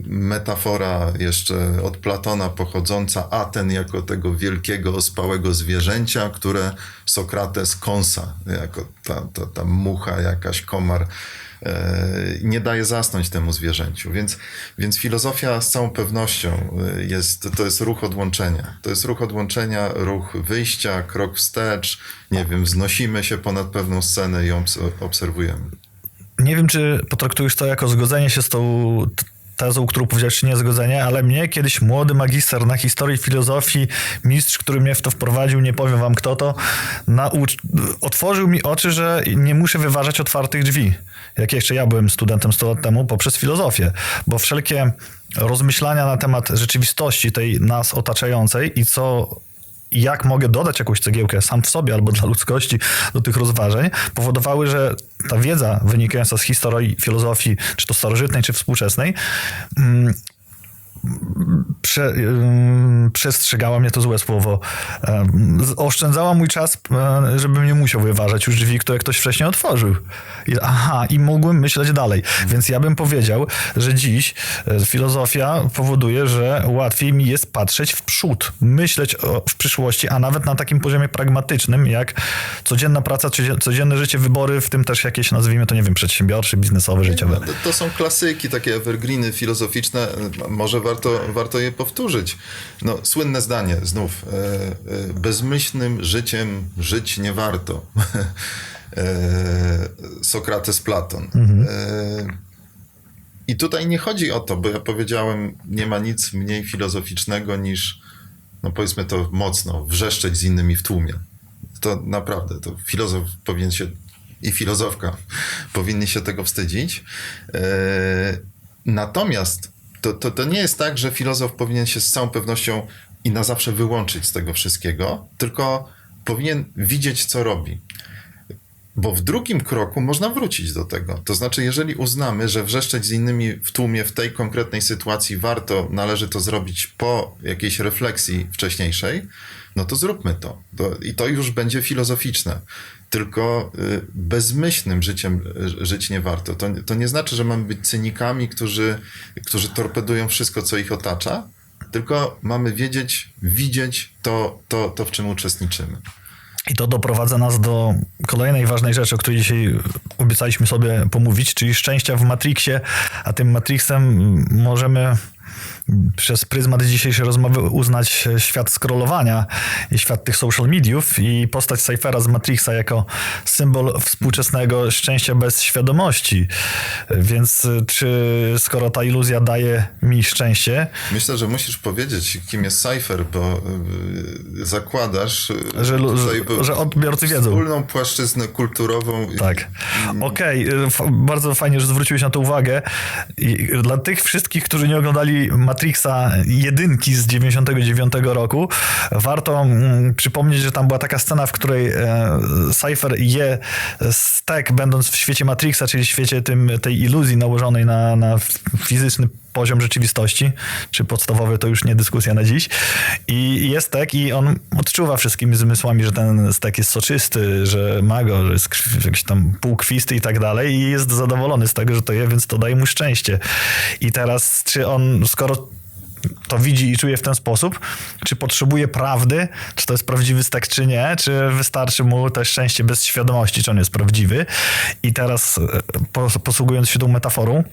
metafora jeszcze od Platona pochodząca, Aten jako tego wielkiego, ospałego zwierzęcia, które Sokrates kąsa, jako ta mucha, jakaś komar, nie daje zasnąć temu zwierzęciu. Więc filozofia z całą pewnością to jest ruch odłączenia. To jest ruch odłączenia, ruch wyjścia, krok wstecz, nie wiem, wznosimy się ponad pewną scenę i ją obserwujemy. Nie wiem, czy potraktujesz to jako zgodzenie się z tą tezą, którą powiedziałeś, czy nie zgodzenie, ale mnie kiedyś młody magister na historii filozofii, mistrz, który mnie w to wprowadził, nie powiem wam kto to, otworzył mi oczy, że nie muszę wyważać otwartych drzwi. Jak jeszcze ja byłem studentem 100 lat temu, poprzez filozofię, bo wszelkie rozmyślania na temat rzeczywistości tej nas otaczającej i jak mogę dodać jakąś cegiełkę sam w sobie albo dla ludzkości do tych rozważań, powodowały, że ta wiedza wynikająca z historii filozofii, czy to starożytnej, czy współczesnej, przestrzegała mnie, to złe słowo, oszczędzała mój czas, żebym nie musiał wyważać już drzwi, które ktoś wcześniej otworzył. I mógłbym myśleć dalej. Więc ja bym powiedział, że dziś filozofia powoduje, że łatwiej mi jest patrzeć w przód, myśleć w przyszłości, a nawet na takim poziomie pragmatycznym, jak codzienna praca, codzienne życie, wybory, w tym też jakieś, nazwijmy to, nie wiem, przedsiębiorcze, biznesowe, życiowe. To są klasyki, takie evergreeny filozoficzne, może warto je powtórzyć. No, słynne zdanie znów. Bezmyślnym życiem żyć nie warto. Sokrates, Platon. I tutaj nie chodzi o to, bo ja powiedziałem, nie ma nic mniej filozoficznego niż, no powiedzmy to mocno, wrzeszczeć z innymi w tłumie. To naprawdę, to filozof powinien się i filozofka powinni się tego wstydzić. Natomiast to nie jest tak, że filozof powinien się z całą pewnością i na zawsze wyłączyć z tego wszystkiego, tylko powinien widzieć, co robi. Bo w drugim kroku można wrócić do tego. To znaczy, jeżeli uznamy, że wrzeszczeć z innymi w tłumie w tej konkretnej sytuacji należy to zrobić po jakiejś refleksji wcześniejszej, no to zróbmy to. I to już będzie filozoficzne. Tylko bezmyślnym życiem żyć nie warto. To nie znaczy, że mamy być cynikami, którzy torpedują wszystko, co ich otacza, tylko mamy widzieć to, w czym uczestniczymy. I to doprowadza nas do kolejnej ważnej rzeczy, o której dzisiaj obiecaliśmy sobie pomówić, czyli szczęścia w Matrixie, a tym Matrixem możemy przez pryzmat dzisiejszej rozmowy uznać świat scrollowania i świat tych social mediów i postać Cyphera z Matrixa jako symbol współczesnego szczęścia bez świadomości. Więc skoro ta iluzja daje mi szczęście... Myślę, że musisz powiedzieć, kim jest Cypher, bo zakładasz... Że odbiorcy wiedzą. Wspólną płaszczyznę kulturową. Tak. Okej, bardzo fajnie, że zwróciłeś na to uwagę. I dla tych wszystkich, którzy nie oglądali Matrixa 1 z 99 roku, warto przypomnieć, że tam była taka scena, w której Cypher je stek, będąc w świecie Matrixa, czyli w świecie tej iluzji nałożonej na fizyczny poziom rzeczywistości, czy podstawowy, to już nie dyskusja na dziś. I jest stek i on odczuwa wszystkimi zmysłami, że ten stek jest soczysty, że ma go, że jest jakiś tam półkwisty i tak dalej i jest zadowolony z tego, że to je, więc to daje mu szczęście. I teraz, czy on, skoro to widzi i czuje w ten sposób, czy potrzebuje prawdy, czy to jest prawdziwy stek, czy nie, czy wystarczy mu też szczęście bez świadomości, czy on jest prawdziwy. I teraz posługując się tą metaforą,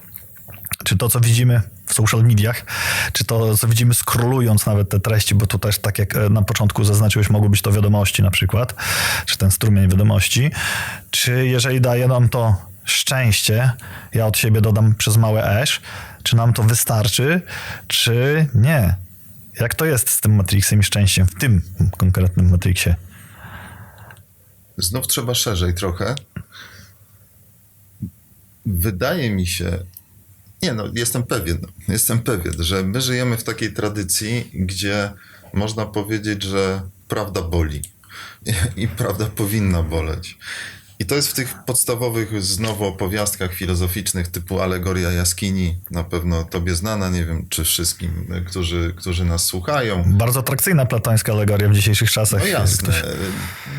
czy to, co widzimy w social mediach, czy to, co widzimy scrollując nawet te treści, bo tu też, tak jak na początku zaznaczyłeś, mogły być to wiadomości na przykład, czy ten strumień wiadomości, czy jeżeli daje nam to szczęście, ja od siebie dodam przez małe esz, czy nam to wystarczy, czy nie? Jak to jest z tym Matrixem i szczęściem w tym konkretnym Matrixie? Znów trzeba szerzej trochę. Wydaje mi się, jestem pewien, że my żyjemy w takiej tradycji, gdzie można powiedzieć, że prawda boli i prawda powinna boleć. I to jest w tych podstawowych znowu opowiastkach filozoficznych typu Alegoria jaskini, na pewno tobie znana, nie wiem czy wszystkim, którzy nas słuchają. Bardzo atrakcyjna platońska alegoria w dzisiejszych czasach. No jasne.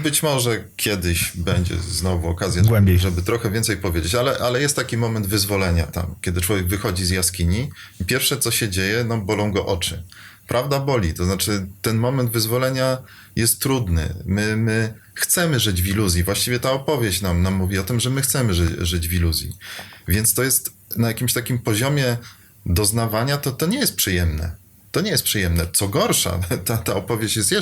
Być może kiedyś będzie znowu okazja, Głębiej. żeby trochę więcej powiedzieć, ale jest taki moment wyzwolenia tam, kiedy człowiek wychodzi z jaskini i pierwsze co się dzieje, bolą go oczy. Prawda boli, to znaczy ten moment wyzwolenia jest trudny. My chcemy żyć w iluzji. Właściwie ta opowieść nam mówi o tym, że my chcemy żyć w iluzji. Więc to jest na jakimś takim poziomie doznawania, to nie jest przyjemne. To nie jest przyjemne. Co gorsza, ta opowieść jest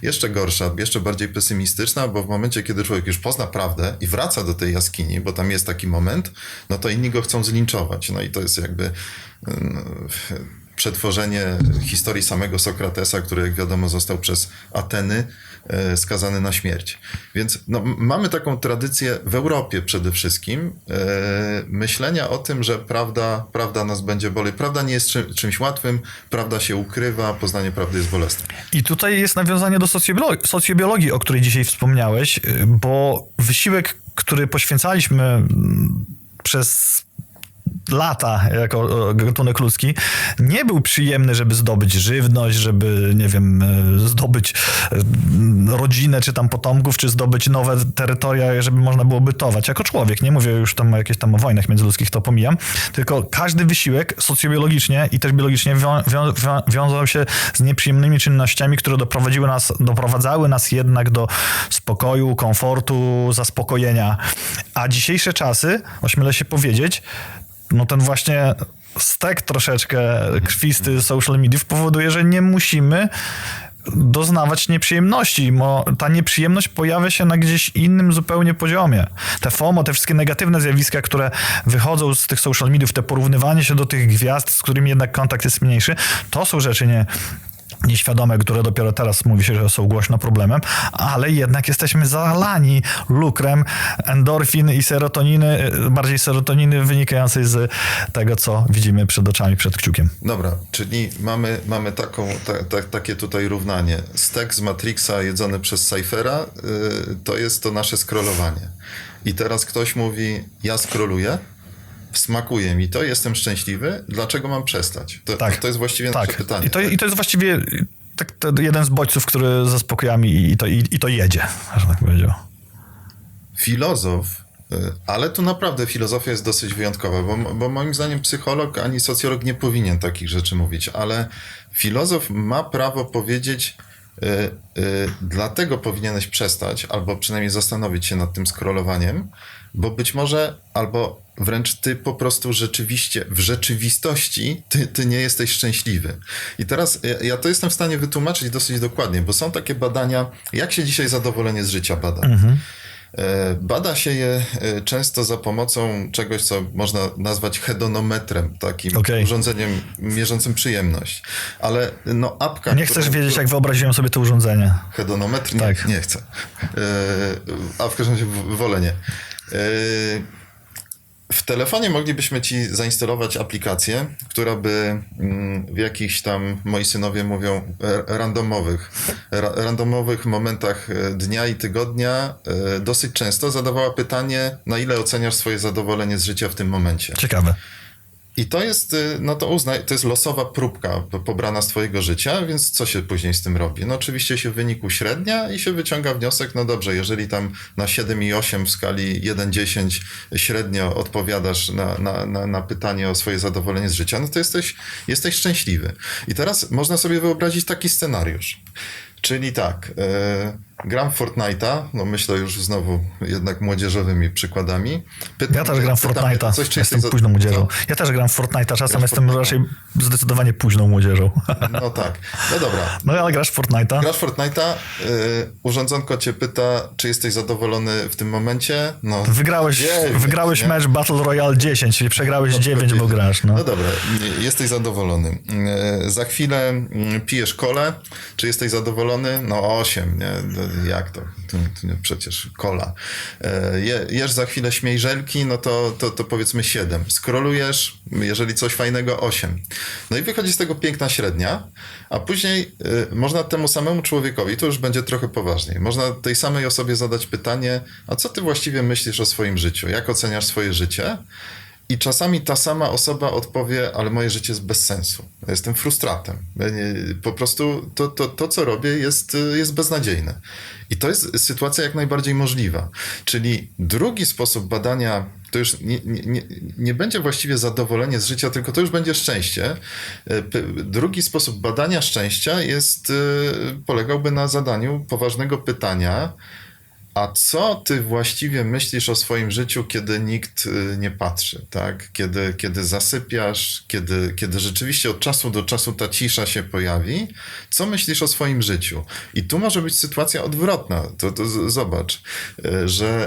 jeszcze gorsza, jeszcze bardziej pesymistyczna, bo w momencie, kiedy człowiek już pozna prawdę i wraca do tej jaskini, bo tam jest taki moment, no to inni go chcą zlinczować. No i to jest jakby przetworzenie historii samego Sokratesa, który, jak wiadomo, został przez Ateny skazany na śmierć. Więc mamy taką tradycję w Europie przede wszystkim myślenia o tym, że prawda nas będzie boli. Prawda nie jest czymś łatwym, prawda się ukrywa, poznanie prawdy jest bolesne. I tutaj jest nawiązanie do socjobiologii, o której dzisiaj wspomniałeś, bo wysiłek, który poświęcaliśmy przez lata jako gatunek ludzki, nie był przyjemny, żeby zdobyć żywność, żeby, nie wiem, zdobyć rodzinę, czy tam potomków, czy zdobyć nowe terytoria, żeby można było bytować jako człowiek. Nie mówię już tam o jakichś tam wojnach międzyludzkich, to pomijam, tylko każdy wysiłek socjobiologicznie i też biologicznie wiązał się z nieprzyjemnymi czynnościami, które doprowadzały nas jednak do spokoju, komfortu, zaspokojenia. A dzisiejsze czasy, ośmielę się powiedzieć, ten właśnie stek troszeczkę krwisty social mediów powoduje, że nie musimy doznawać nieprzyjemności, bo ta nieprzyjemność pojawia się na gdzieś innym zupełnie poziomie. Te FOMO, te wszystkie negatywne zjawiska, które wychodzą z tych social mediów, te porównywanie się do tych gwiazd, z którymi jednak kontakt jest mniejszy, to są rzeczy nieświadome, które dopiero teraz mówi się, że są głośno problemem, ale jednak jesteśmy zalani lukrem endorfin i serotoniny, bardziej serotoniny wynikającej z tego, co widzimy przed oczami, przed kciukiem. Dobra, czyli mamy takie tutaj równanie. Stek z Matrixa jedzony przez Cyphera to jest to nasze scrollowanie. I teraz ktoś mówi, ja scrolluję, smakuje mi to, jestem szczęśliwy, dlaczego mam przestać? To jest właściwie nasze pytanie. I to jest właściwie jeden z bodźców, który zaspokaja mi i to jedzie, że tak powiedział. Filozof, ale tu naprawdę filozofia jest dosyć wyjątkowa, bo moim zdaniem psycholog ani socjolog nie powinien takich rzeczy mówić, ale filozof ma prawo powiedzieć, dlatego powinieneś przestać, albo przynajmniej zastanowić się nad tym scrollowaniem, bo być może, albo wręcz ty po prostu w rzeczywistości ty nie jesteś szczęśliwy. I teraz ja to jestem w stanie wytłumaczyć dosyć dokładnie, bo są takie badania, jak się dzisiaj zadowolenie z życia bada. Bada się je często za pomocą czegoś, co można nazwać hedonometrem, takim urządzeniem mierzącym przyjemność. Ale apka... Nie chcesz wiedzieć, jak wyobraziłem sobie to urządzenie. Hedonometr? Tak. Nie chcę. A w każdym razie wolę nie. W telefonie moglibyśmy ci zainstalować aplikację, która by w jakichś tam, moi synowie mówią, randomowych momentach dnia i tygodnia dosyć często zadawała pytanie, na ile oceniasz swoje zadowolenie z życia w tym momencie. Ciekawe. I to jest, no to uznaj, to jest losowa próbka pobrana z twojego życia, więc co się później z tym robi? No oczywiście się wynik uśrednia i się wyciąga wniosek, no dobrze, jeżeli tam na 7,8 w skali 1,10 średnio odpowiadasz na pytanie o swoje zadowolenie z życia, no to jesteś szczęśliwy. I teraz można sobie wyobrazić taki scenariusz. Czyli tak, gram w Fortnite'a, no myślę już znowu jednak młodzieżowymi przykładami. Ja też gram w Fortnite'a, jestem późną młodzieżą. Ja też gram w Fortnite'a, czasem jestem raczej zdecydowanie późną młodzieżą. No tak, no dobra. No ale grasz w Fortnite'a? Grasz w Fortnite'a, urządzonko cię pyta, czy jesteś zadowolony w tym momencie? No, Wygrałeś nie? mecz Battle Royale 10, czyli przegrałeś 9, bo grasz. No. No dobra, jesteś zadowolony. Za chwilę pijesz kolę, czy jesteś zadowolony? No 8, nie? Jak to? Przecież kola. Jesz za chwilę śmiejżelki, no to powiedzmy 7. Skrolujesz, jeżeli coś fajnego, 8. No i wychodzi z tego piękna średnia, a później można temu samemu człowiekowi, to już będzie trochę poważniej, można tej samej osobie zadać pytanie, a co ty właściwie myślisz o swoim życiu? Jak oceniasz swoje życie? I czasami ta sama osoba odpowie, ale moje życie jest bez sensu. Ja jestem frustratem. Po prostu to co robię, jest beznadziejne. I to jest sytuacja jak najbardziej możliwa. Czyli drugi sposób badania, to już nie będzie właściwie zadowolenie z życia, tylko to już będzie szczęście. Drugi sposób badania szczęścia polegałby na zadaniu poważnego pytania, a co ty właściwie myślisz o swoim życiu, kiedy nikt nie patrzy, tak? Kiedy zasypiasz, kiedy rzeczywiście od czasu do czasu ta cisza się pojawi, co myślisz o swoim życiu? I tu może być sytuacja odwrotna. To zobacz,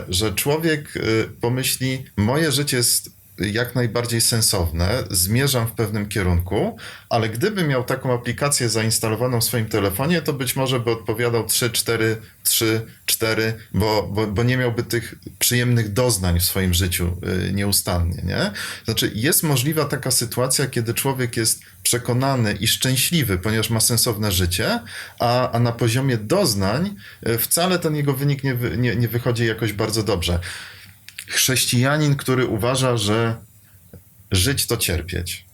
że człowiek pomyśli, moje życie jest jak najbardziej sensowne, zmierzam w pewnym kierunku, ale gdybym miał taką aplikację zainstalowaną w swoim telefonie, to być może by odpowiadał 3, 4, bo nie miałby tych przyjemnych doznań w swoim życiu nieustannie, nie? Znaczy jest możliwa taka sytuacja, kiedy człowiek jest przekonany i szczęśliwy, ponieważ ma sensowne życie, a na poziomie doznań wcale ten jego wynik nie wychodzi jakoś bardzo dobrze. Chrześcijanin, który uważa, że żyć to cierpieć,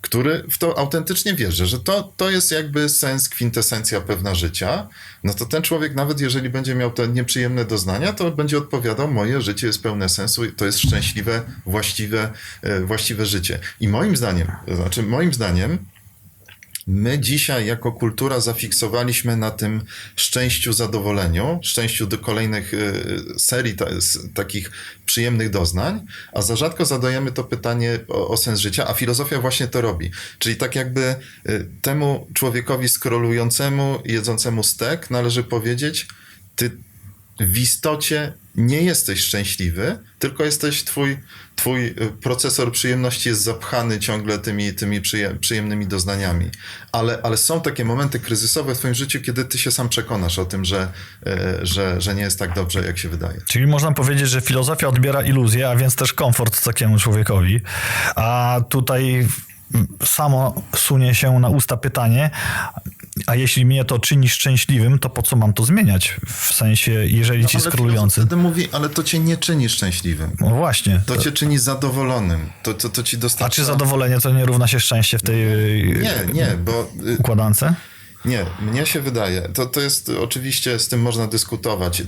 który w to autentycznie wierzy, że to jest jakby sens, kwintesencja pewna życia, no to ten człowiek, nawet jeżeli będzie miał te nieprzyjemne doznania, to będzie odpowiadał, moje życie jest pełne sensu, to jest szczęśliwe, właściwe życie. I moim zdaniem, my dzisiaj jako kultura zafiksowaliśmy na tym szczęściu, zadowoleniu, szczęściu do kolejnych serii takich przyjemnych doznań, a za rzadko zadajemy to pytanie o sens życia, a filozofia właśnie to robi. Czyli tak jakby temu człowiekowi skrolującemu, jedzącemu stek należy powiedzieć, ty w istocie nie jesteś szczęśliwy, tylko jesteś twój procesor przyjemności jest zapchany ciągle tymi przyjemnymi doznaniami. Ale są takie momenty kryzysowe w twoim życiu, kiedy ty się sam przekonasz o tym, że nie jest tak dobrze, jak się wydaje. Czyli można powiedzieć, że filozofia odbiera iluzję, a więc też komfort takiemu człowiekowi. A tutaj samo sunie się na usta pytanie, a jeśli mnie to czyni szczęśliwym, to po co mam to zmieniać? W sensie, jeżeli ci skrolujący... Wtedy mówi, ale to cię nie czyni szczęśliwym. No właśnie. To cię czyni zadowolonym. To ci dostarcza... A czy zadowolenie to nie równa się szczęście w tej bo... układance? Nie, mnie się wydaje. To jest oczywiście, z tym można dyskutować.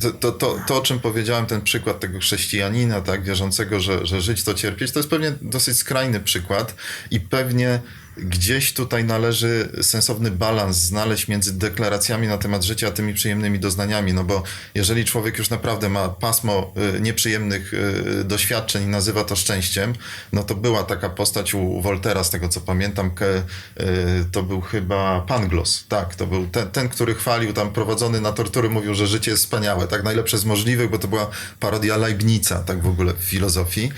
To, o czym powiedziałem, ten przykład tego chrześcijanina, tak, wierzącego, że żyć to cierpieć, to jest pewnie dosyć skrajny przykład i pewnie gdzieś tutaj należy sensowny balans znaleźć między deklaracjami na temat życia a tymi przyjemnymi doznaniami, no bo jeżeli człowiek już naprawdę ma pasmo nieprzyjemnych doświadczeń i nazywa to szczęściem, no to była taka postać u Woltera, z tego co pamiętam, to był chyba Pangloss, tak, to był ten, który chwalił, tam prowadzony na tortury, mówił, że życie jest wspaniałe, tak najlepsze z możliwych, bo to była parodia Leibnica, tak w ogóle w filozofii.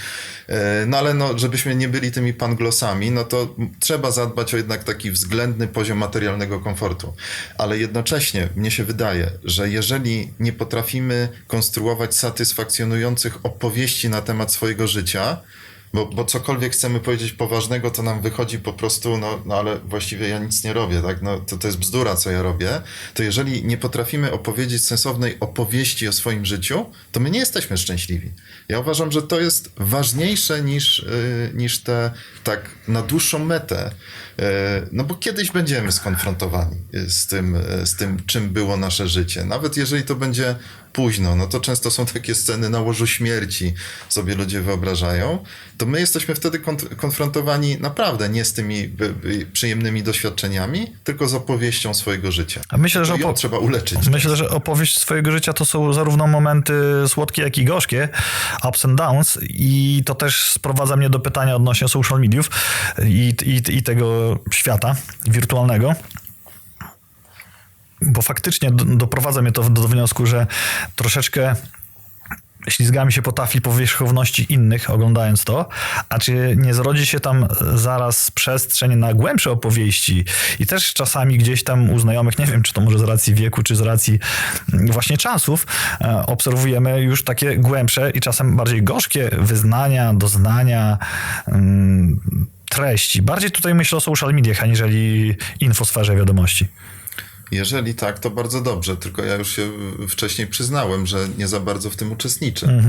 No ale żebyśmy nie byli tymi Panglossami, no to trzeba zadbać o jednak taki względny poziom materialnego komfortu. Ale jednocześnie mnie się wydaje, że jeżeli nie potrafimy konstruować satysfakcjonujących opowieści na temat swojego życia, Bo cokolwiek chcemy powiedzieć poważnego, to nam wychodzi po prostu, no ale właściwie ja nic nie robię, tak? No, to jest bzdura, co ja robię. To jeżeli nie potrafimy opowiedzieć sensownej opowieści o swoim życiu, to my nie jesteśmy szczęśliwi. Ja uważam, że to jest ważniejsze niż te, tak na dłuższą metę. No bo kiedyś będziemy skonfrontowani z tym, czym było nasze życie. Nawet jeżeli to będzie późno, no to często są takie sceny na łożu śmierci, sobie ludzie wyobrażają, to my jesteśmy wtedy konfrontowani naprawdę nie z tymi przyjemnymi doświadczeniami, tylko z opowieścią swojego życia. A myślę, że ją trzeba uleczyć. Myślę, że opowieść swojego życia to są zarówno momenty słodkie, jak i gorzkie, ups and downs, i to też sprowadza mnie do pytania odnośnie social mediów i tego świata wirtualnego. Bo faktycznie doprowadza mnie to do wniosku, że troszeczkę ślizgamy się po tafli powierzchowności innych, oglądając to, a czy nie zrodzi się tam zaraz przestrzeń na głębsze opowieści i też czasami gdzieś tam u znajomych, nie wiem, czy to może z racji wieku, czy z racji właśnie czasów, obserwujemy już takie głębsze i czasem bardziej gorzkie wyznania, doznania, treści. Bardziej tutaj myślę o social mediach, aniżeli infosferze wiadomości. Jeżeli tak, to bardzo dobrze, tylko ja już się wcześniej przyznałem, że nie za bardzo w tym uczestniczę.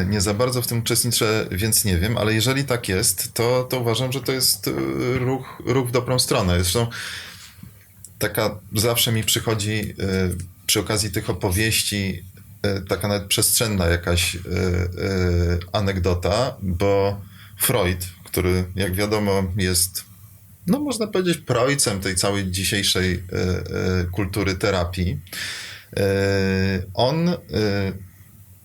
Nie za bardzo w tym uczestniczę, więc nie wiem, ale jeżeli tak jest, to uważam, że to jest ruch w dobrą stronę. Zresztą taka zawsze mi przychodzi przy okazji tych opowieści taka nawet przestrzenna jakaś anegdota, bo Freud, który jak wiadomo jest, no można powiedzieć, praojcem tej całej dzisiejszej kultury terapii. On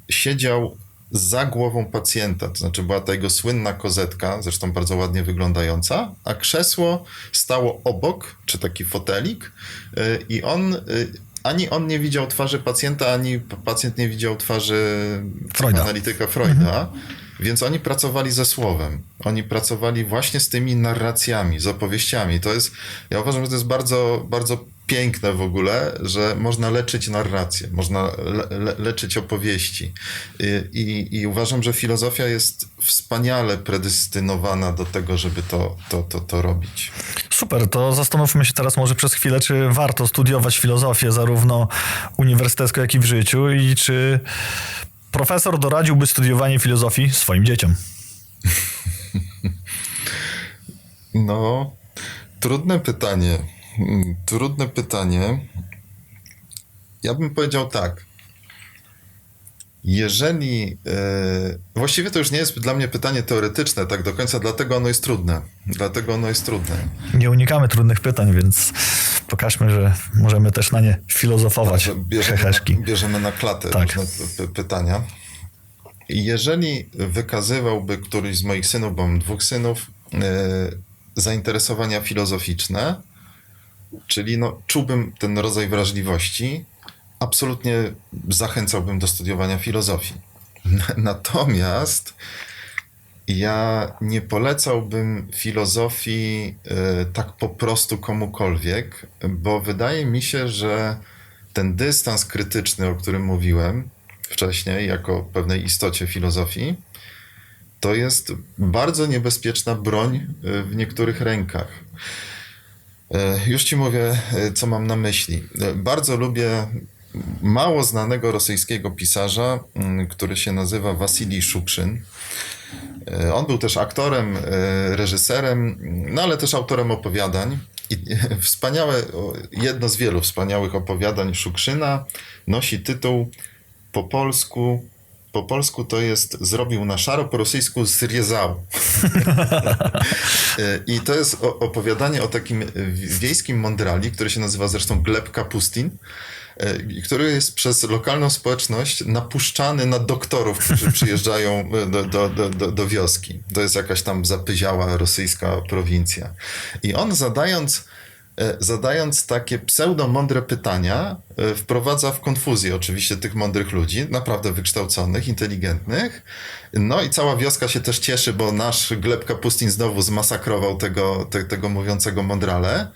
siedział za głową pacjenta, to znaczy była ta jego słynna kozetka, zresztą bardzo ładnie wyglądająca, a krzesło stało obok, czy taki fotelik, i ani on nie widział twarzy pacjenta, ani pacjent nie widział twarzy psychoanalityka Freuda. Więc oni pracowali ze słowem. Oni pracowali właśnie z tymi narracjami, z opowieściami. To jest, ja uważam, że to jest bardzo, bardzo piękne w ogóle, że można leczyć narracje, można leczyć opowieści. I uważam, że filozofia jest wspaniale predestynowana do tego, żeby to robić. Super, to zastanówmy się teraz może przez chwilę, czy warto studiować filozofię zarówno uniwersytecko, jak i w życiu i czy profesor doradziłby studiowanie filozofii swoim dzieciom? No, trudne pytanie. Trudne pytanie. Ja bym powiedział tak. Jeżeli... właściwie to już nie jest dla mnie pytanie teoretyczne tak do końca, dlatego ono jest trudne. Nie unikamy trudnych pytań, więc pokażmy, że możemy też na nie filozofować. Bierzemy na klatę różne pytania. I jeżeli wykazywałby któryś z moich synów, bo mam 2 synów, zainteresowania filozoficzne, czyli czułbym ten rodzaj wrażliwości, absolutnie zachęcałbym do studiowania filozofii. Natomiast ja nie polecałbym filozofii tak po prostu komukolwiek, bo wydaje mi się, że ten dystans krytyczny, o którym mówiłem wcześniej, jako pewnej istocie filozofii, to jest bardzo niebezpieczna broń w niektórych rękach. Już ci mówię, co mam na myśli. Bardzo lubię mało znanego rosyjskiego pisarza, który się nazywa Wasilij Szukszyn. On był też aktorem, reżyserem, no ale też autorem opowiadań. I jedno z wielu wspaniałych opowiadań Szukszyna nosi tytuł po polsku to jest zrobił na szaro, po rosyjsku zrezał. I to jest opowiadanie o takim wiejskim mądrali, który się nazywa zresztą Gleb Kapustin, który jest przez lokalną społeczność napuszczany na doktorów, którzy przyjeżdżają do wioski. To jest jakaś tam zapyziała rosyjska prowincja. I on zadając takie pseudo-mądre pytania, wprowadza w konfuzję oczywiście tych mądrych ludzi, naprawdę wykształconych, inteligentnych. No i cała wioska się też cieszy, bo nasz Gleb Kapustin znowu zmasakrował tego mówiącego mądrale.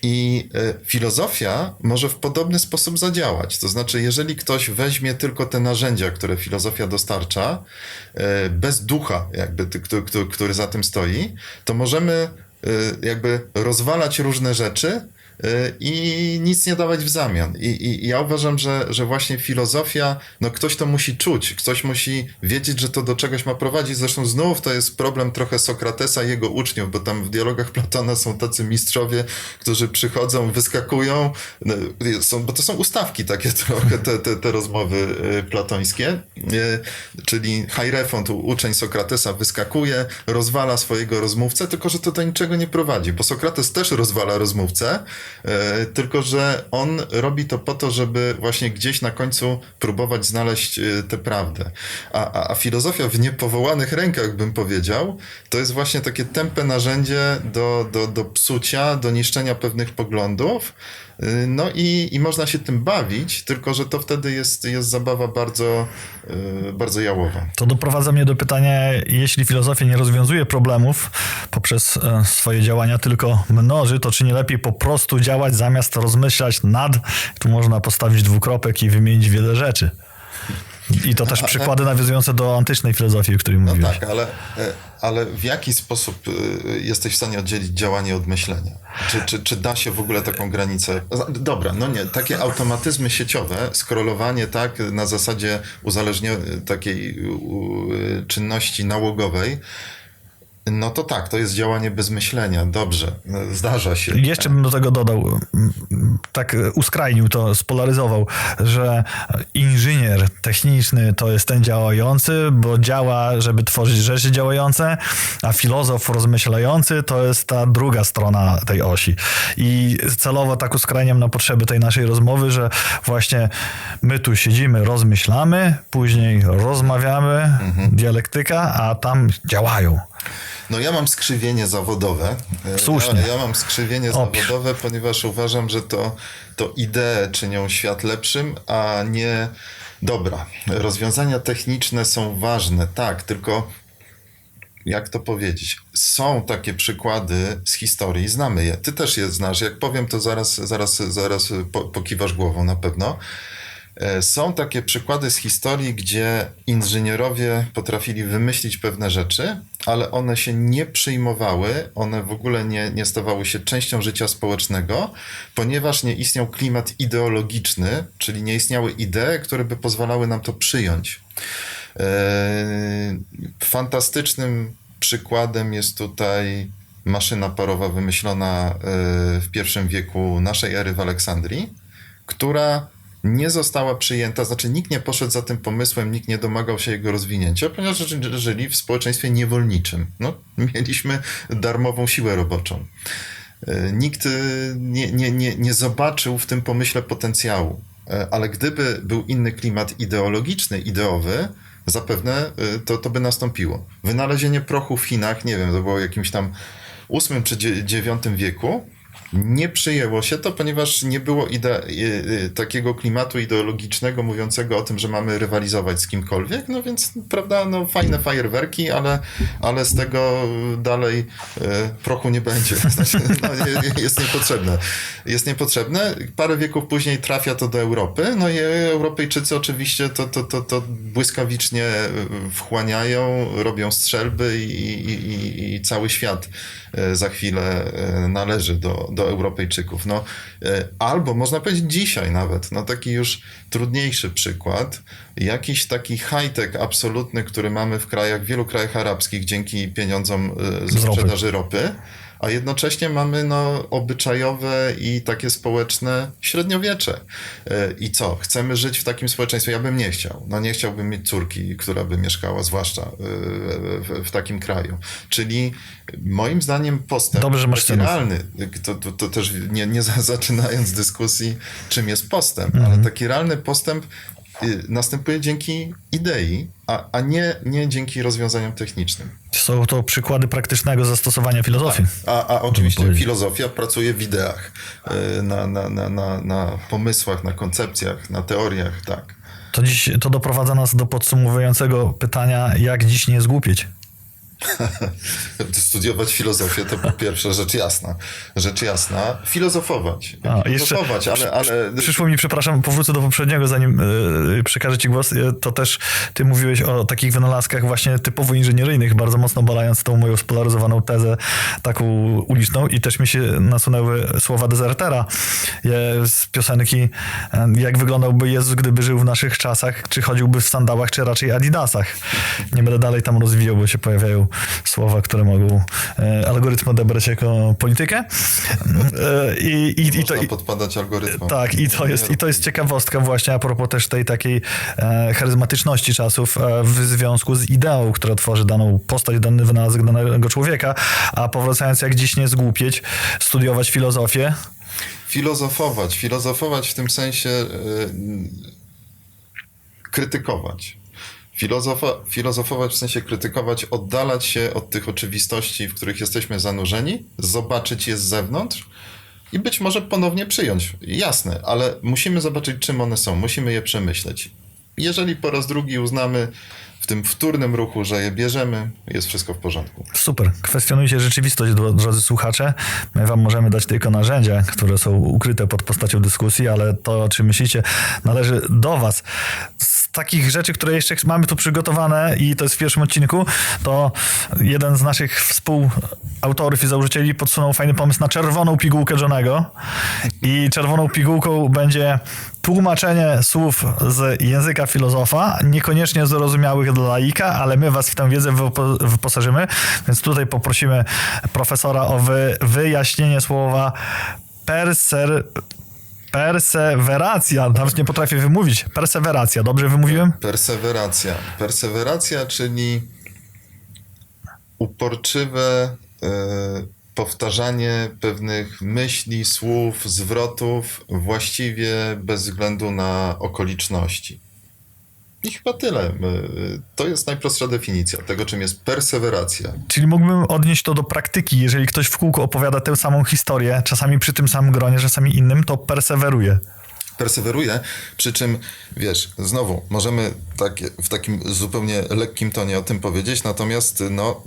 I filozofia może w podobny sposób zadziałać. To znaczy, jeżeli ktoś weźmie tylko te narzędzia, które filozofia dostarcza, bez ducha, jakby, który za tym stoi, to możemy jakby rozwalać różne rzeczy i nic nie dawać w zamian. I ja uważam, że właśnie filozofia, no ktoś to musi czuć, ktoś musi wiedzieć, że to do czegoś ma prowadzić. Zresztą znów to jest problem trochę Sokratesa i jego uczniów, bo tam w dialogach Platona są tacy mistrzowie, którzy przychodzą, wyskakują, bo to są ustawki takie trochę, te rozmowy platońskie, czyli Hajrefont, uczeń Sokratesa, wyskakuje, rozwala swojego rozmówcę, tylko że to do niczego nie prowadzi, bo Sokrates też rozwala rozmówcę, tylko że on robi to po to, żeby właśnie gdzieś na końcu próbować znaleźć tę prawdę. A filozofia w niepowołanych rękach, bym powiedział, to jest właśnie takie tępe narzędzie do psucia, do niszczenia pewnych poglądów. No i można się tym bawić, tylko że to wtedy jest zabawa bardzo, bardzo jałowa. To doprowadza mnie do pytania, jeśli filozofia nie rozwiązuje problemów poprzez swoje działania, tylko mnoży, to czy nie lepiej po prostu działać zamiast rozmyślać nad, tu można postawić dwukropek i wymienić wiele rzeczy. I to też przykłady nawiązujące do antycznej filozofii, o której mówiłeś. Tak, ale w jaki sposób jesteś w stanie oddzielić działanie od myślenia? Czy da się w ogóle taką granicę? Dobra, no nie, takie automatyzmy sieciowe, scrollowanie tak na zasadzie takiej czynności nałogowej, no to tak, to jest działanie bez myślenia. Dobrze, zdarza się. Jeszcze bym do tego dodał, tak uskrajnił to, spolaryzował, że inżynier techniczny to jest ten działający, bo działa, żeby tworzyć rzeczy działające, a filozof rozmyślający to jest ta druga strona tej osi. I celowo tak uskrajniam na potrzeby tej naszej rozmowy, że właśnie my tu siedzimy, rozmyślamy, później rozmawiamy, dialektyka, a tam działają. No ja mam skrzywienie zawodowe. Słusznie. Ja mam skrzywienie zawodowe, ponieważ uważam, że to idee czynią świat lepszym, a nie... Dobra, rozwiązania techniczne są ważne, tak, tylko jak to powiedzieć? Są takie przykłady z historii, znamy je. Ty też je znasz. Jak powiem, to zaraz pokiwasz głową na pewno. Są takie przykłady z historii, gdzie inżynierowie potrafili wymyślić pewne rzeczy, ale one się nie przyjmowały, one w ogóle nie stawały się częścią życia społecznego, ponieważ nie istniał klimat ideologiczny, czyli nie istniały idee, które by pozwalały nam to przyjąć. Fantastycznym przykładem jest tutaj maszyna parowa wymyślona w I wieku naszej ery w Aleksandrii, która nie została przyjęta, znaczy nikt nie poszedł za tym pomysłem, nikt nie domagał się jego rozwinięcia, ponieważ żyli w społeczeństwie niewolniczym. No, mieliśmy darmową siłę roboczą. Nikt nie zobaczył w tym pomyśle potencjału, ale gdyby był inny klimat ideologiczny, ideowy, zapewne to by nastąpiło. Wynalezienie prochu w Chinach, nie wiem, to było w jakimś tam VIII czy IX wieku, nie przyjęło się to, ponieważ nie było takiego klimatu ideologicznego mówiącego o tym, że mamy rywalizować z kimkolwiek, no więc, prawda, no fajne fajerwerki, ale z tego dalej prochu nie będzie. Znaczy, no, jest niepotrzebne. Jest niepotrzebne. Parę wieków później trafia to do Europy, no i Europejczycy oczywiście to błyskawicznie wchłaniają, robią strzelby i cały świat za chwilę należy do Europejczyków. No, albo można powiedzieć dzisiaj nawet, no taki już trudniejszy przykład, jakiś taki high-tech absolutny, który mamy w wielu krajach arabskich dzięki pieniądzom ze sprzedaży ropy, a jednocześnie mamy obyczajowe i takie społeczne średniowiecze. I co? Chcemy żyć w takim społeczeństwie? Ja bym nie chciał. No nie chciałbym mieć córki, która by mieszkała zwłaszcza w takim kraju. Czyli moim zdaniem postęp realny, to też nie zaczynając dyskusji, czym jest postęp, ale taki realny postęp następuje dzięki idei, a nie dzięki rozwiązaniom technicznym. Są to przykłady praktycznego zastosowania filozofii. Tak. A oczywiście filozofia pracuje w ideach, na pomysłach, na koncepcjach, na teoriach, tak. To doprowadza nas do podsumowującego pytania, jak dziś nie zgłupieć? Studiować filozofię to po pierwsze rzecz jasna. Filozofować. Jeszcze Filozofować, ale... Przyszło mi, przepraszam, powrócę do poprzedniego, zanim przekażę ci głos. To też ty mówiłeś o takich wynalazkach właśnie typowo inżynieryjnych, bardzo mocno balając tą moją spolaryzowaną tezę taką uliczną i też mi się nasunęły słowa Desertera z piosenki, jak wyglądałby Jezus, gdyby żył w naszych czasach, czy chodziłby w sandałach, czy raczej adidasach. Nie będę dalej tam rozwijał, bo się pojawiają słowa, które mogą algorytm odebrać jako politykę. Można podpadać algorytmom. Tak, i to jest ciekawostka właśnie a propos też tej takiej charyzmatyczności czasów w związku z ideą, która tworzy daną postać, dany wynalazek danego człowieka, a powracając jak dziś nie zgłupieć, studiować filozofię. Filozofować w tym sensie krytykować. Filozofować w sensie krytykować, oddalać się od tych oczywistości, w których jesteśmy zanurzeni, zobaczyć je z zewnątrz i być może ponownie przyjąć. Jasne, ale musimy zobaczyć, czym one są, musimy je przemyśleć. Jeżeli po raz drugi uznamy w tym wtórnym ruchu, że je bierzemy, jest wszystko w porządku. Super. Kwestionujcie rzeczywistość, drodzy słuchacze. My wam możemy dać tylko narzędzia, które są ukryte pod postacią dyskusji, ale to, o czym myślicie, należy do was. Z takich rzeczy, które jeszcze mamy tu przygotowane i to jest w pierwszym odcinku, to jeden z naszych współautorów i założycieli podsunął fajny pomysł na czerwoną pigułkę Johnego i czerwoną pigułką będzie tłumaczenie słów z języka filozofa, niekoniecznie zrozumiałych dla laika, ale my was w tę wiedzę wyposażymy, więc tutaj poprosimy profesora o wyjaśnienie słowa perseweracja. Nawet nie potrafię wymówić. Perseweracja. Dobrze wymówiłem? Perseweracja, czyli uporczywe powtarzanie pewnych myśli, słów, zwrotów właściwie bez względu na okoliczności. I chyba tyle. To jest najprostsza definicja tego, czym jest perseweracja. Czyli mógłbym odnieść to do praktyki. Jeżeli ktoś w kółko opowiada tę samą historię, czasami przy tym samym gronie, czasami innym, to perseweruje. Przy czym, wiesz, znowu, możemy w takim zupełnie lekkim tonie o tym powiedzieć, natomiast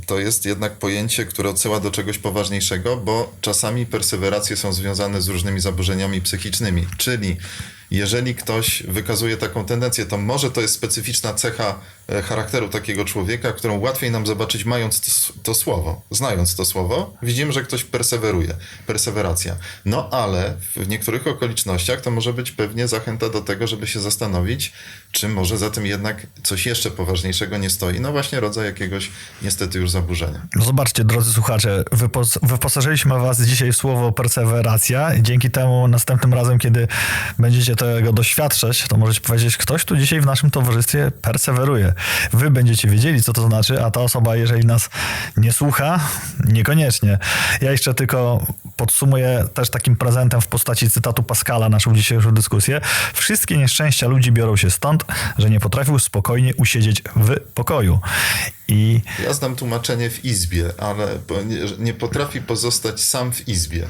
to jest jednak pojęcie, które odsyła do czegoś poważniejszego, bo czasami perseweracje są związane z różnymi zaburzeniami psychicznymi, czyli jeżeli ktoś wykazuje taką tendencję, to może to jest specyficzna cecha charakteru takiego człowieka, którą łatwiej nam zobaczyć mając to słowo. Znając to słowo, widzimy, że ktoś perseweruje. Perseweracja. No ale w niektórych okolicznościach to może być pewnie zachęta do tego, żeby się zastanowić, czy może za tym jednak coś jeszcze poważniejszego nie stoi. No właśnie rodzaj jakiegoś niestety już zaburzenia. No zobaczcie, drodzy słuchacze, wyposażyliśmy was dzisiaj w słowo perseweracja i dzięki temu następnym razem, kiedy będziecie tego doświadczać, to możecie powiedzieć, ktoś tu dzisiaj w naszym towarzystwie perseweruje. Wy będziecie wiedzieli, co to znaczy, a ta osoba, jeżeli nas nie słucha, niekoniecznie. Ja jeszcze tylko podsumuję też takim prezentem w postaci cytatu Pascala naszą dzisiejszą dyskusję. Wszystkie nieszczęścia ludzi biorą się stąd, że nie potrafił spokojnie usiedzieć w pokoju. Ja znam tłumaczenie w izbie, ale nie potrafi pozostać sam w izbie.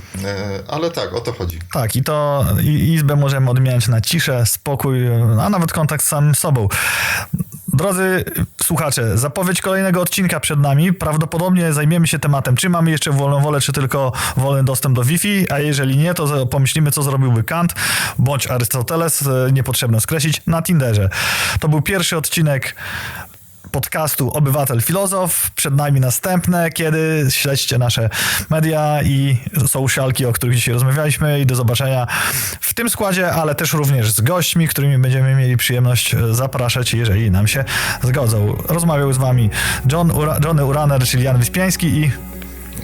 Ale tak, o to chodzi. Tak, i izbę możemy odmieniać na ciszę, spokój, a nawet kontakt z samym sobą. Drodzy słuchacze, zapowiedź kolejnego odcinka przed nami. Prawdopodobnie zajmiemy się tematem, czy mamy jeszcze wolną wolę, czy tylko wolny dostęp do Wi-Fi, a jeżeli nie, to pomyślimy, co zrobiłby Kant bądź Arystoteles, niepotrzebne skreślić, na Tinderze. To był pierwszy odcinek podcastu Obywatel Filozof. Przed nami następne, kiedy śledźcie nasze media i socialki, o których dzisiaj rozmawialiśmy i do zobaczenia w tym składzie, ale też również z gośćmi, którymi będziemy mieli przyjemność zapraszać, jeżeli nam się zgodzą. Rozmawiał z wami Johnny Uraner, czyli Jan Wyspiański i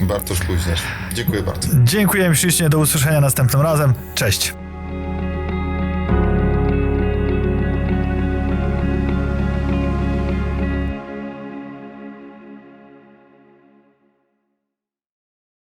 Bartosz Kuźniarz. Dziękuję bardzo. Dziękujemy ślicznie, do usłyszenia następnym razem. Cześć.